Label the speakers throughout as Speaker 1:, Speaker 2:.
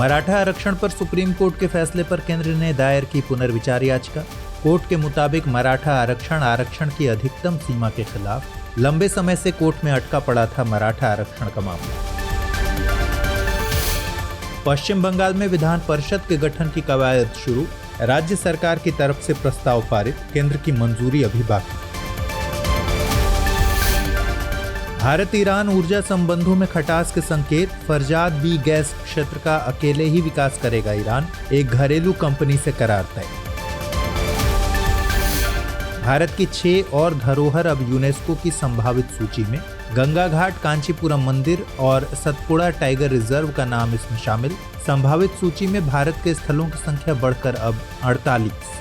Speaker 1: मराठा आरक्षण पर supreme court के फैसले पर केंद्र ने दायर की पुनर्विचार याचिका। कोर्ट के मुताबिक मराठा आरक्षण की अधिकतम सीमा के खिलाफ लंबे समय से कोर्ट में अटका पड़ा था मराठा आरक्षण का मामला। पश्चिम बंगाल में विधान परिषद के गठन की कवायद शुरू, राज्य सरकार की तरफ से प्रस्ताव पारित, केंद्र की मंजूरी अभी बाकी। भारत ईरान ऊर्जा संबंधों में खटास के संकेत, फरजाद बी गैस क्षेत्र का अकेले ही विकास करेगा ईरान, एक घरेलू कंपनी से करार तय। भारत की 6 और धरोहर अब यूनेस्को की संभावित सूची में, गंगा घाट, कांचीपुरम मंदिर और सतपुड़ा टाइगर रिजर्व का नाम इसमें शामिल। संभावित सूची में भारत के स्थलों की संख्या बढ़कर अब 48।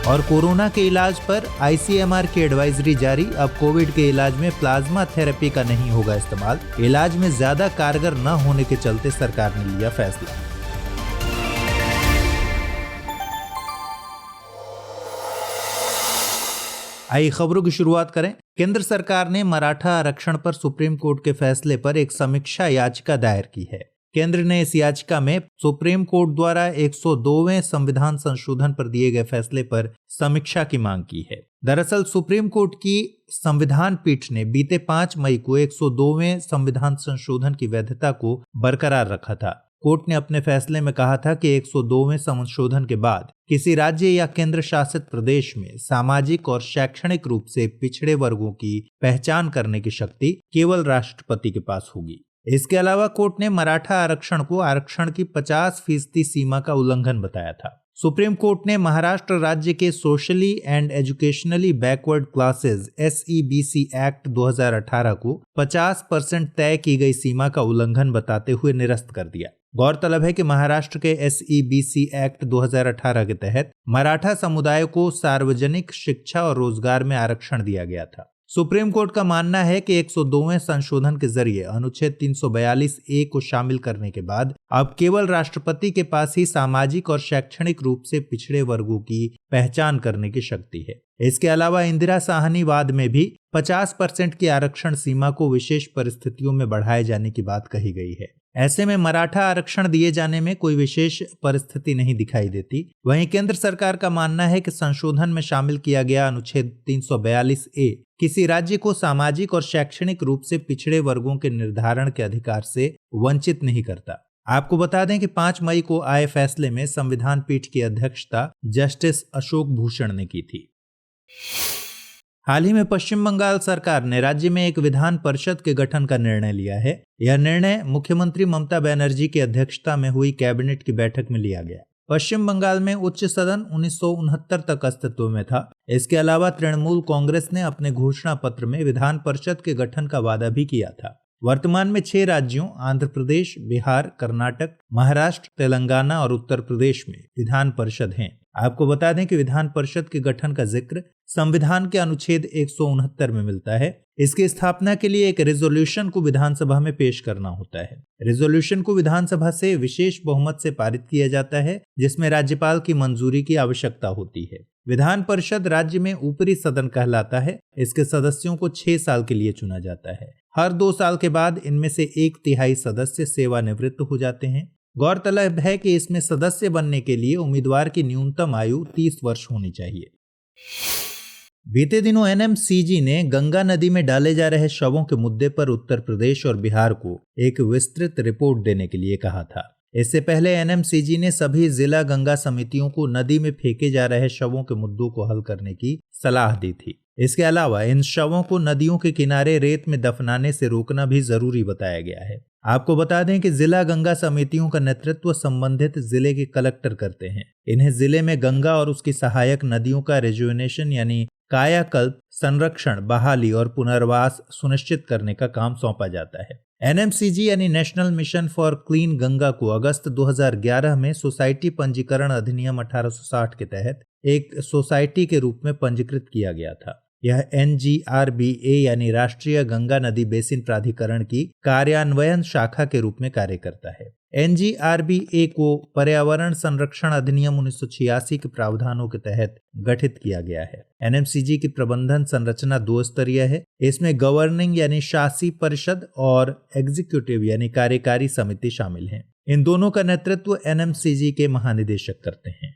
Speaker 1: और कोरोना के इलाज पर ICMR की एडवाइजरी जारी, अब कोविड के इलाज में प्लाज्मा थेरेपी का नहीं होगा इस्तेमाल। इलाज में ज्यादा कारगर न होने के चलते सरकार ने लिया फैसला। आइए खबरों की शुरुआत करें। केंद्र सरकार ने मराठा आरक्षण पर सुप्रीम कोर्ट के फैसले पर एक समीक्षा याचिका दायर की है। केंद्र ने इस याचिका में सुप्रीम कोर्ट द्वारा 102वें संविधान संशोधन पर दिए गए फैसले पर समीक्षा की मांग की है। दरअसल सुप्रीम कोर्ट की संविधान पीठ ने बीते 5 मई को 102वें संविधान संशोधन की वैधता को बरकरार रखा था। कोर्ट ने अपने फैसले में कहा था कि 102वें संशोधन के बाद किसी राज्य या केंद्र शासित प्रदेश में सामाजिक और शैक्षणिक रूप से पिछड़े वर्गों की पहचान करने की शक्ति केवल राष्ट्रपति के पास होगी। इसके अलावा कोर्ट ने मराठा आरक्षण को आरक्षण की 50% सीमा का उल्लंघन बताया था। सुप्रीम कोर्ट ने महाराष्ट्र राज्य के socially and educationally backward classes SEBC act 2018 को 50% तय की गई सीमा का उल्लंघन बताते हुए निरस्त कर दिया। गौरतलब है कि महाराष्ट्र के SEBC एक्ट 2018 के तहत मराठा समुदाय को सार्वजनिक शिक्षा और रोजगार में आरक्षण दिया गया था। सुप्रीम कोर्ट का मानना है कि 102वें संशोधन के जरिए अनुच्छेद 342A को शामिल करने के बाद अब केवल राष्ट्रपति के पास ही सामाजिक और शैक्षणिक रूप से पिछड़े वर्गों की पहचान करने की शक्ति है। इसके अलावा इंदिरा साहनीवाद में भी 50% की आरक्षण सीमा को विशेष परिस्थितियों में बढ़ाए जाने की बात कही गई है। ऐसे में मराठा आरक्षण दिए जाने में कोई विशेष परिस्थिति नहीं दिखाई देती। वहीं केंद्र सरकार का मानना है कि संशोधन में शामिल किया गया अनुच्छेद 342A किसी राज्य को सामाजिक और शैक्षणिक रूप से पिछड़े वर्गों के निर्धारण के अधिकार से वंचित नहीं करता। आपको बता दें कि 5 मई को आए फैसले में संविधान पीठ की अध्यक्षता जस्टिस अशोक भूषण ने की थी। हाल ही में पश्चिम बंगाल सरकार ने राज्य में एक विधान परिषद के गठन का निर्णय लिया है। यह निर्णय मुख्यमंत्री ममता बनर्जी की अध्यक्षता में हुई कैबिनेट की बैठक में लिया गया। पश्चिम बंगाल में उच्च सदन 1969 तक अस्तित्व में था। इसके अलावा तृणमूल कांग्रेस ने अपने घोषणा पत्र में विधान परिषद के गठन का वादा भी किया था। वर्तमान में 6 राज्यों आंध्र प्रदेश, बिहार, कर्नाटक, महाराष्ट्र, तेलंगाना और उत्तर प्रदेश में विधान परिषद हैं। आपको बता दें कि विधान परिषद के गठन का जिक्र संविधान के अनुच्छेद 169 में मिलता है। इसकी स्थापना के लिए एक रेजोल्यूशन को विधानसभा में पेश करना होता है। रेजोल्यूशन को विधानसभा से विशेष बहुमत से पारित किया जाता है, जिसमें राज्यपाल की मंजूरी की आवश्यकता होती है। विधान परिषद राज्य में ऊपरी सदन कहलाता है। इसके सदस्यों को 6 साल के लिए चुना जाता है। हर 2 साल के बाद इनमें से 1/3 सदस्य सेवानिवृत्त हो जाते हैं। गौरतलब है कि इसमें सदस्य बनने के लिए उम्मीदवार की न्यूनतम आयु 30 वर्ष होनी चाहिए। बीते दिनों NMCG ने गंगा नदी में डाले जा रहे शवों के मुद्दे पर उत्तर प्रदेश और बिहार को एक विस्तृत रिपोर्ट देने के लिए कहा था। इससे पहले NMCG ने सभी जिला गंगा समितियों को नदी में फेंके जा रहे शवों के मुद्दों को हल करने की सलाह दी थी। इसके अलावा इन शवों को नदियों के किनारे रेत में दफनाने से रोकना भी जरूरी बताया गया है। आपको बता दें कि जिला गंगा समितियों का नेतृत्व संबंधित जिले के कलेक्टर करते हैं। इन्हें जिले में गंगा और उसकी सहायक नदियों का रिजुवेनेशन यानी कायाकल्प, संरक्षण, बहाली और पुनर्वास सुनिश्चित करने का काम सौंपा जाता है। NMCG यानी national mission for clean Ganga को अगस्त 2011 में सोसाइटी पंजीकरण अधिनियम 1860 के तहत एक सोसाइटी के रूप में पंजीकृत किया गया था। यह NGRBA यानी राष्ट्रीय गंगा नदी बेसिन प्राधिकरण की कार्यान्वयन शाखा के रूप में कार्य करता है। NGRBA को पर्यावरण संरक्षण अधिनियम 1986 के प्रावधानों के तहत गठित किया गया है। NMCG की प्रबंधन संरचना 2 स्तरीय है। इसमें गवर्निंग यानी शासी परिषद और एग्जीक्यूटिव यानी कार्यकारी समिति शामिल है। इन दोनों का नेतृत्व NMCG के महानिदेशक करते हैं।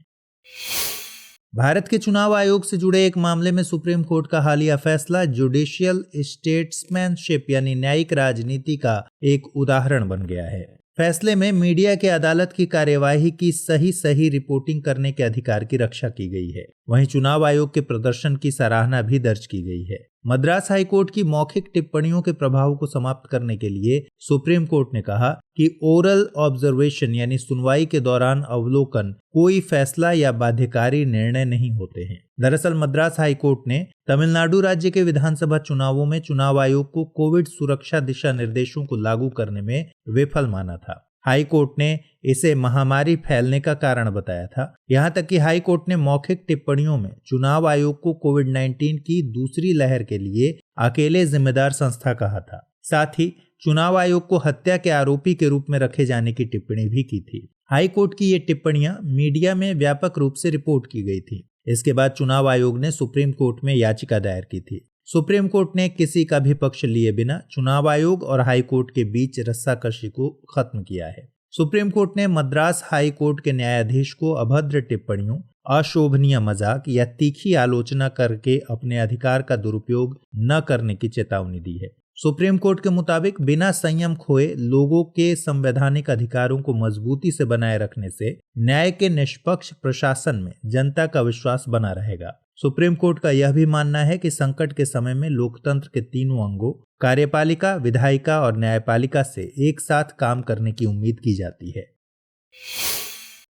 Speaker 1: भारत के चुनाव आयोग से जुड़े एक मामले में सुप्रीम कोर्ट का हालिया फैसला जुडिशियल स्टेट्समैनशिप यानी न्यायिक राजनीति का एक उदाहरण बन गया है। फैसले में मीडिया के अदालत की कार्यवाही की सही रिपोर्टिंग करने के अधिकार की रक्षा की गई है। वहीं चुनाव आयोग के प्रदर्शन की सराहना भी दर्ज की गई है। मद्रास हाईकोर्ट की मौखिक टिप्पणियों के प्रभाव को समाप्त करने के लिए सुप्रीम कोर्ट ने कहा कि ओरल ऑब्जर्वेशन यानी सुनवाई के दौरान अवलोकन कोई फैसला या बाध्यकारी निर्णय नहीं होते हैं। दरअसल मद्रास हाईकोर्ट ने तमिलनाडु राज्य के विधानसभा चुनावों में चुनाव आयोग को कोविड सुरक्षा दिशा निर्देशों को लागू करने में विफल माना था। हाई कोर्ट ने इसे महामारी फैलने का कारण बताया था। यहां तक कि हाई कोर्ट ने मौखिक टिप्पणियों में चुनाव आयोग को कोविड-19 की दूसरी लहर के लिए अकेले जिम्मेदार संस्था कहा था। साथ ही चुनाव आयोग को हत्या के आरोपी के रूप में रखे जाने की टिप्पणी भी की थी। हाई कोर्ट की ये टिप्पणियां मीडिया में व्यापक रूप से रिपोर्ट की गई थी। इसके बाद चुनाव आयोग ने सुप्रीम कोर्ट में याचिका दायर की थी। सुप्रीम कोर्ट ने किसी का भी पक्ष लिए बिना चुनाव आयोग और हाई कोर्ट के बीच रस्साकशी को खत्म किया है। सुप्रीम कोर्ट ने मद्रास हाई कोर्ट के न्यायाधीश को अभद्र टिप्पणियों, अशोभनीय मजाक या तीखी आलोचना करके अपने अधिकार का दुरुपयोग न करने की चेतावनी दी है। सुप्रीम कोर्ट के मुताबिक बिना संयम खोए लोगों के संवैधानिक अधिकारों को मजबूती से बनाए रखने से न्याय के निष्पक्ष प्रशासन में जनता का विश्वास बना रहेगा। सुप्रीम कोर्ट का यह भी मानना है कि संकट के समय में लोकतंत्र के तीनों अंगों कार्यपालिका, विधायिका और न्यायपालिका से एक साथ काम करने की उम्मीद की जाती है।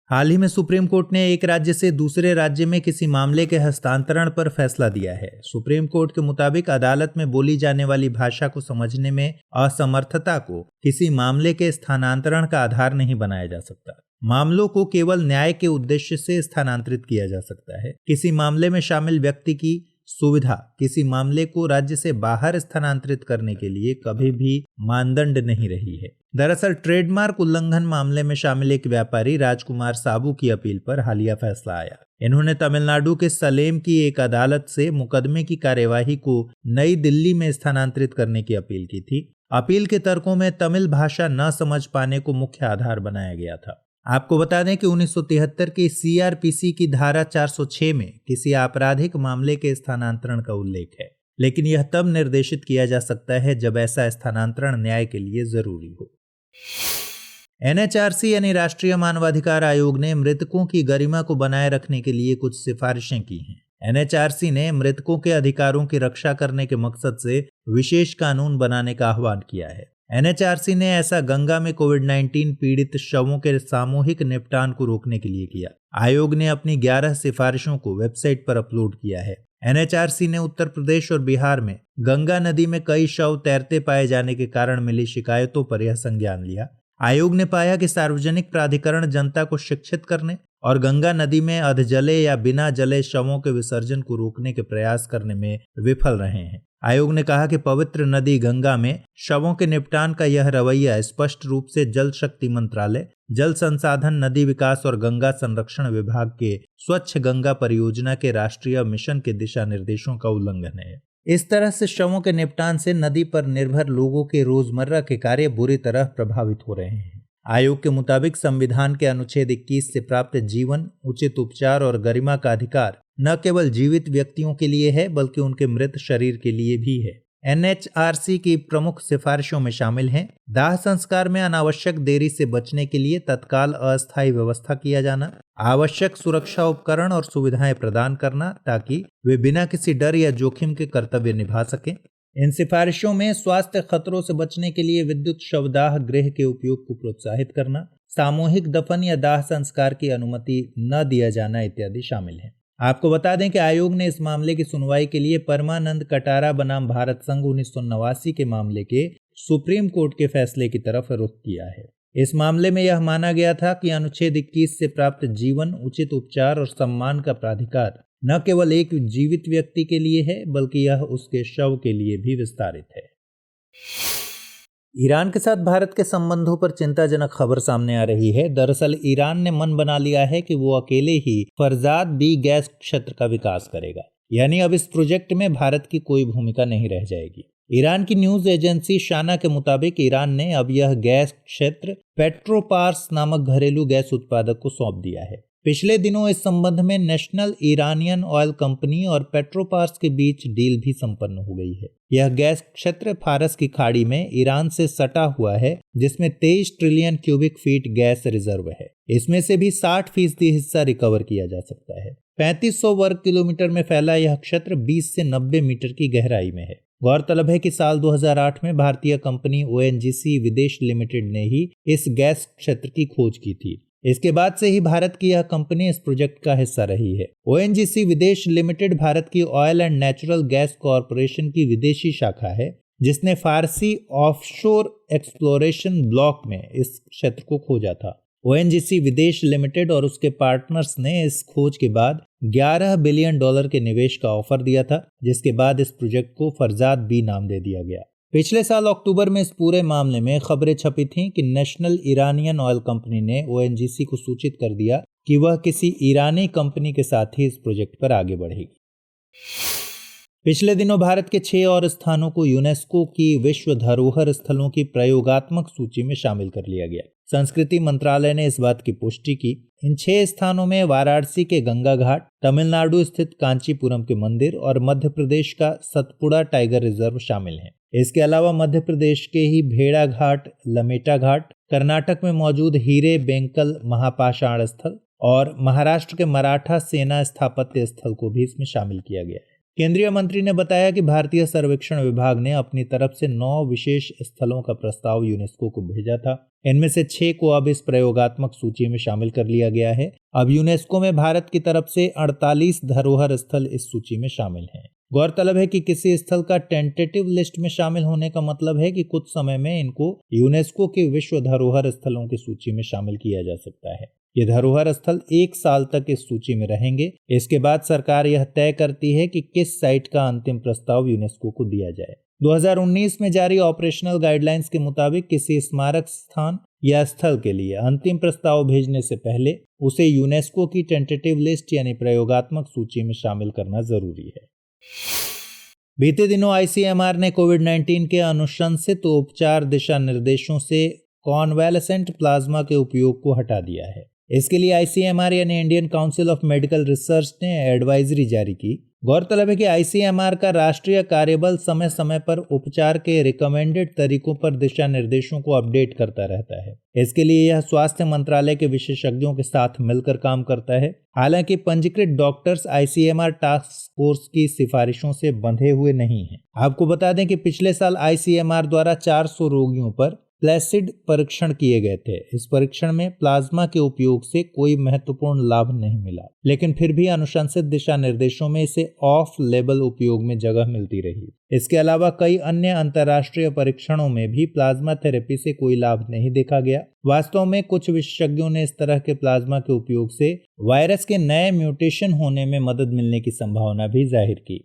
Speaker 1: हाल ही में सुप्रीम कोर्ट ने एक राज्य से दूसरे राज्य में किसी मामले के हस्तांतरण पर फैसला दिया है। सुप्रीम कोर्ट के मुताबिक अदालत में बोली जाने वाली भाषा को समझने में असमर्थता को किसी मामले के स्थानांतरण का आधार नहीं बनाया जा सकता। मामलों को केवल न्याय के उद्देश्य से स्थानांतरित किया जा सकता है। किसी मामले में शामिल व्यक्ति की सुविधा किसी मामले को राज्य से बाहर स्थानांतरित करने के लिए कभी भी मानदंड नहीं रही है। दरअसल ट्रेडमार्क उल्लंघन मामले में शामिल एक व्यापारी राजकुमार साबू की अपील पर हालिया फैसला आया। इन्होंने तमिलनाडु के सलेम की एक अदालत से मुकदमे की कार्यवाही को नई दिल्ली में स्थानांतरित करने की अपील की थी। अपील के तर्कों में तमिल भाषा न समझ पाने को मुख्य आधार बनाया गया था। आपको बता दें कि 1973 की CRPC की धारा 406 में किसी आपराधिक मामले के स्थानांतरण का उल्लेख है, लेकिन यह तब निर्देशित किया जा सकता है जब ऐसा स्थानांतरण न्याय के लिए जरूरी हो। NHRC यानी राष्ट्रीय मानवाधिकार आयोग ने मृतकों की गरिमा को बनाए रखने के लिए कुछ सिफारिशें की हैं। NHRC ने मृतकों के अधिकारों की रक्षा करने के मकसद से विशेष कानून बनाने का आह्वान किया है। NHRC ने ऐसा गंगा में कोविड-19 पीड़ित शवों के सामूहिक निपटान को रोकने के लिए किया। आयोग ने अपनी 11 सिफारिशों को वेबसाइट पर अपलोड किया है। NHRC ने उत्तर प्रदेश और बिहार में गंगा नदी में कई शव तैरते पाए जाने के कारण मिली शिकायतों पर यह संज्ञान लिया। आयोग ने पाया कि सार्वजनिक प्राधिकरण जनता को शिक्षित करने और गंगा नदी में अधजले या बिना जले शवों के विसर्जन को रोकने के प्रयास करने में विफल रहे हैं। आयोग ने कहा कि पवित्र नदी गंगा में शवों के निपटान का यह रवैया स्पष्ट रूप से जल शक्ति मंत्रालय, जल संसाधन, नदी विकास और गंगा संरक्षण विभाग के स्वच्छ गंगा परियोजना के राष्ट्रीय मिशन के दिशा निर्देशों का उल्लंघन है। इस तरह से शवों के निपटान से नदी पर निर्भर लोगों के रोजमर्रा के कार्य बुरी तरह प्रभावित हो रहे हैं। आयोग के मुताबिक संविधान के अनुच्छेद 21 से प्राप्त जीवन, उचित उपचार और गरिमा का अधिकार न केवल जीवित व्यक्तियों के लिए है बल्कि उनके मृत शरीर के लिए भी है। NHRC की प्रमुख सिफारिशों में शामिल हैं दाह संस्कार में अनावश्यक देरी से बचने के लिए तत्काल अस्थायी व्यवस्था किया जाना, आवश्यक सुरक्षा उपकरण और सुविधाएं प्रदान करना ताकि वे बिना किसी डर या जोखिम के कर्तव्य निभा सकें। इन सिफारिशों में स्वास्थ्य खतरों से बचने के लिए विद्युत शवदाह गृह के उपयोग को प्रोत्साहित करना, सामूहिक दफन या दाह संस्कार की अनुमति न दिया जाना इत्यादि शामिल है। आपको बता दें कि आयोग ने इस मामले की सुनवाई के लिए परमानंद कटारा बनाम भारत संघ 1989 के मामले के सुप्रीम कोर्ट के फैसले की तरफ रुख किया है। इस मामले में यह माना गया था कि अनुच्छेद 21 से प्राप्त जीवन, उचित उपचार और सम्मान का प्राधिकार न केवल एक जीवित व्यक्ति के लिए है बल्कि यह उसके शव के लिए भी विस्तारित है। ईरान के साथ भारत के संबंधों पर चिंताजनक खबर सामने आ रही है। दरअसल ईरान ने मन बना लिया है कि वो अकेले ही फरजाद बी गैस क्षेत्र का विकास करेगा, यानी अब इस प्रोजेक्ट में भारत की कोई भूमिका नहीं रह जाएगी। ईरान की न्यूज एजेंसी शाना के मुताबिक ईरान ने अब यह गैस क्षेत्र पेट्रोपार्स नामक घरेलू गैस उत्पादक को सौंप दिया है। पिछले दिनों इस संबंध में नेशनल ईरानियन ऑयल कंपनी और पेट्रोपार्स के बीच डील भी संपन्न हो गई है। यह गैस क्षेत्र फारस की खाड़ी में ईरान से सटा हुआ है, जिसमें 23 trillion cubic feet gas reserve है। इसमें से भी 60% हिस्सा रिकवर किया जा सकता है। 3500 वर्ग किलोमीटर में फैला यह क्षेत्र 20 से 90 मीटर की गहराई में है। गौरतलब है कि साल 2008 में भारतीय कंपनी ONGC विदेश लिमिटेड ने ही इस गैस क्षेत्र की खोज की थी। इसके बाद से ही भारत की यह कंपनी इस प्रोजेक्ट का हिस्सा रही है। ONGC विदेश लिमिटेड भारत की oil and natural gas corporation की विदेशी शाखा है, जिसने फारसी ऑफशोर एक्सप्लोरेशन ब्लॉक में इस क्षेत्र को खोजा था। ONGC विदेश लिमिटेड और उसके पार्टनर्स ने इस खोज के बाद $11 बिलियन के निवेश का ऑफर दिया था, जिसके बाद इस प्रोजेक्ट को फरजाद बी नाम दे दिया गया। पिछले साल अक्टूबर में इस पूरे मामले में खबरें छपी थीं कि नेशनल ईरानियन ऑयल कंपनी ने ONGC को सूचित कर दिया कि वह किसी ईरानी कंपनी के साथ ही इस प्रोजेक्ट पर आगे बढ़ेगी। पिछले दिनों भारत के 6 और स्थानों को यूनेस्को की विश्व धरोहर स्थलों की प्रयोगात्मक सूची में शामिल कर लिया गया। संस्कृति मंत्रालय ने इस बात की पुष्टि की। इन 6 स्थानों में वाराणसी के गंगा घाट, तमिलनाडु स्थित कांचीपुरम के मंदिर और मध्य प्रदेश का सतपुड़ा टाइगर रिजर्व शामिल हैं। इसके अलावा मध्य प्रदेश के ही भेड़ा घाट, लमेटा घाट, कर्नाटक में मौजूद हीरे बेंकल महापाषाण स्थल और महाराष्ट्र के मराठा सेना स्थापत्य स्थल को भी इसमें शामिल किया गया है। केंद्रीय मंत्री ने बताया कि भारतीय सर्वेक्षण विभाग ने अपनी तरफ से 9 विशेष स्थलों का प्रस्ताव यूनेस्को को भेजा था। इनमें से 6 को अब इस प्रयोगात्मक सूची में शामिल कर लिया गया है। अब यूनेस्को में भारत की तरफ से 48 धरोहर स्थल इस सूची में शामिल हैं। गौरतलब है कि किसी स्थल का टेंटेटिव लिस्ट में शामिल होने का मतलब है कि कुछ समय में इनको यूनेस्को के विश्व धरोहर स्थलों की सूची में शामिल किया जा सकता है। ये धरोहर स्थल 1 साल तक इस सूची में रहेंगे। इसके बाद सरकार यह तय करती है कि किस साइट का अंतिम प्रस्ताव यूनेस्को को दिया जाए। 2019 में जारी ऑपरेशनल गाइडलाइंस के मुताबिक किसी स्मारक स्थान या स्थल के लिए अंतिम प्रस्ताव भेजने से पहले उसे यूनेस्को की टेंटेटिव लिस्ट यानी प्रयोगात्मक सूची में शामिल करना जरूरी है। बीते दिनों ICMR ने कोविड-19 के अनुशंसित उपचार दिशा निर्देशों से कॉन्वैलेसेंट प्लाज्मा के उपयोग को हटा दिया है। इसके लिए ICMR यानी Indian council of medical research ने एडवाइजरी जारी की। गौरतलब है कि ICMR का राष्ट्रीय कार्यबल समय समय पर उपचार के रिकमेंडेड तरीकों पर दिशा निर्देशों को अपडेट करता रहता है। इसके लिए यह स्वास्थ्य मंत्रालय के विशेषज्ञों के साथ मिलकर काम करता है। हालांकि पंजीकृत डॉक्टर्स ICMR टास्क फोर्स की सिफारिशों से बंधे हुए नहीं हैं। आपको बता दें कि पिछले साल ICMR द्वारा 400 रोगियों पर प्लेसिड परीक्षण किए गए थे। इस परीक्षण में प्लाज्मा के उपयोग से कोई महत्वपूर्ण लाभ नहीं मिला, लेकिन फिर भी अनुशंसित दिशा निर्देशों में इसे ऑफ लेबल उपयोग में जगह मिलती रही। इसके अलावा कई अन्य अंतर्राष्ट्रीय परीक्षणों में भी प्लाज्मा थेरेपी से कोई लाभ नहीं देखा गया। वास्तव में कुछ विशेषज्ञों ने इस तरह के प्लाज्मा के उपयोग से वायरस के नए म्यूटेशन होने में मदद मिलने की संभावना भी जाहिर की।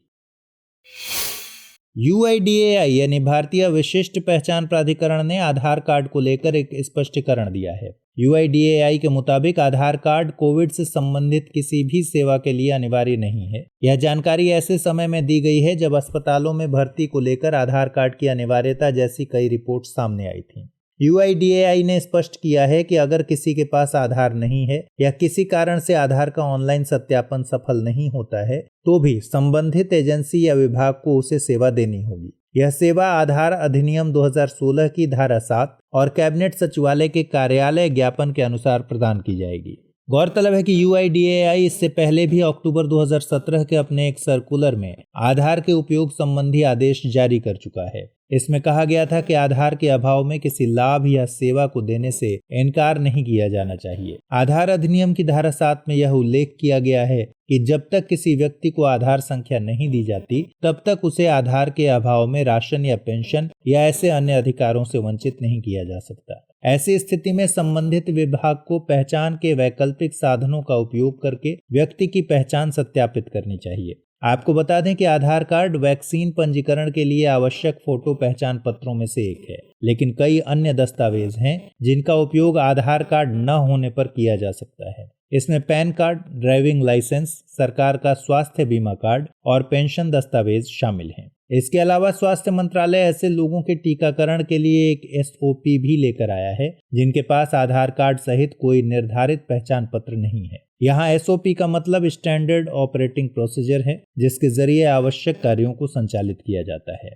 Speaker 1: UIDAI यानी भारतीय विशिष्ट पहचान प्राधिकरण ने आधार कार्ड को लेकर एक स्पष्टीकरण दिया है। UIDAI के मुताबिक आधार कार्ड कोविड से संबंधित किसी भी सेवा के लिए अनिवार्य नहीं है। यह जानकारी ऐसे समय में दी गई है जब अस्पतालों में भर्ती को लेकर आधार कार्ड की अनिवार्यता जैसी कई रिपोर्ट सामने आई थी। UIDAI ने स्पष्ट किया है कि अगर किसी के पास आधार नहीं है या किसी कारण से आधार का ऑनलाइन सत्यापन सफल नहीं होता है, तो भी संबंधित एजेंसी या विभाग को उसे सेवा देनी होगी। यह सेवा आधार अधिनियम 2016 की धारा 7 और कैबिनेट सचिवालय के कार्यालय ज्ञापन के अनुसार प्रदान की जाएगी। गौरतलब है कि UIDAI इससे पहले भी अक्टूबर 2017 के अपने एक सर्कुलर में आधार के उपयोग संबंधी आदेश जारी कर चुका है। इसमें कहा गया था कि आधार के अभाव में किसी लाभ या सेवा को देने से इनकार नहीं किया जाना चाहिए। आधार अधिनियम की धारा 7 में यह उल्लेख किया गया है कि जब तक किसी व्यक्ति को आधार संख्या नहीं दी जाती, तब तक उसे आधार के अभाव में राशन या पेंशन या ऐसे अन्य अधिकारों से वंचित नहीं किया जा सकता। ऐसी स्थिति में संबंधित विभाग को पहचान के वैकल्पिक साधनों का उपयोग करके व्यक्ति की पहचान सत्यापित करनी चाहिए। आपको बता दें कि आधार कार्ड वैक्सीन पंजीकरण के लिए आवश्यक फोटो पहचान पत्रों में से एक है, लेकिन कई अन्य दस्तावेज हैं जिनका उपयोग आधार कार्ड न होने पर किया जा सकता है। इसमें पैन कार्ड, ड्राइविंग लाइसेंस, सरकार का स्वास्थ्य बीमा कार्ड और पेंशन दस्तावेज शामिल हैं। इसके अलावा स्वास्थ्य मंत्रालय ऐसे लोगों के टीकाकरण के लिए एक SOP भी लेकर आया है जिनके पास आधार कार्ड सहित कोई निर्धारित पहचान पत्र नहीं है। यहाँ SOP का मतलब स्टैंडर्ड ऑपरेटिंग प्रोसीजर है, जिसके जरिए आवश्यक कार्यों को संचालित किया जाता है।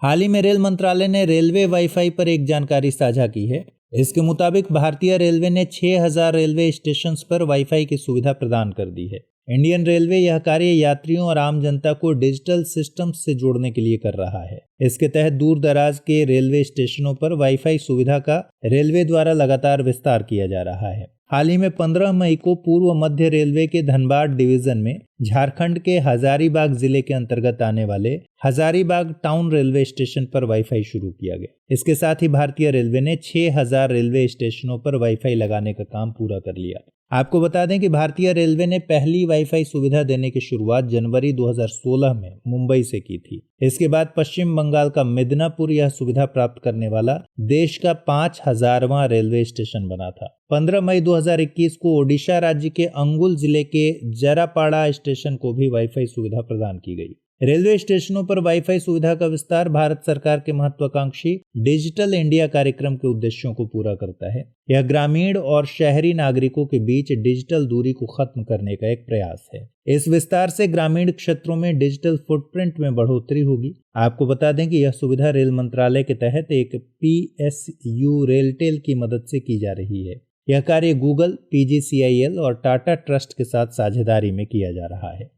Speaker 1: हाल ही में रेल मंत्रालय ने रेलवे वाईफाई पर एक जानकारी साझा की है। इसके मुताबिक भारतीय रेलवे ने 6000 रेलवे स्टेशन पर वाईफाई की सुविधा प्रदान कर दी है। इंडियन रेलवे यह कार्य यात्रियों और आम जनता को डिजिटल सिस्टम से जोड़ने के लिए कर रहा है। इसके तहत दूर दराज के रेलवे स्टेशनों पर वाईफाई सुविधा का रेलवे द्वारा लगातार विस्तार किया जा रहा है। हाल ही में 15 मई को पूर्व मध्य रेलवे के धनबाद डिवीजन में झारखंड के हजारीबाग जिले के अंतर्गत आने वाले हजारीबाग टाउन रेलवे स्टेशन पर वाईफाई शुरू किया गया। इसके साथ ही भारतीय रेलवे ने 6000 रेलवे स्टेशनों पर वाईफाई लगाने का काम पूरा कर लिया। आपको बता दें कि भारतीय रेलवे ने पहली वाईफाई सुविधा देने की शुरुआत जनवरी 2016 में मुंबई से की थी। इसके बाद पश्चिम बंगाल का मिदनापुर यह सुविधा प्राप्त करने वाला देश का 5000वां रेलवे स्टेशन बना था। 15 मई 2021 को ओडिशा राज्य के अंगुल जिले के जरापाड़ा स्टेशन को भी वाईफाई सुविधा प्रदान की गई। रेलवे स्टेशनों पर वाईफाई सुविधा का विस्तार भारत सरकार के महत्वाकांक्षी डिजिटल इंडिया कार्यक्रम के उद्देश्यों को पूरा करता है। यह ग्रामीण और शहरी नागरिकों के बीच डिजिटल दूरी को खत्म करने का एक प्रयास है। इस विस्तार से ग्रामीण क्षेत्रों में डिजिटल फुटप्रिंट में बढ़ोतरी होगी। आपको बता दें कि यह सुविधा रेल मंत्रालय के तहत एक PSU रेलटेल की मदद से की जा रही है। यह कार्य गूगल, PGCIL और टाटा ट्रस्ट के साथ साझेदारी में किया जा रहा है।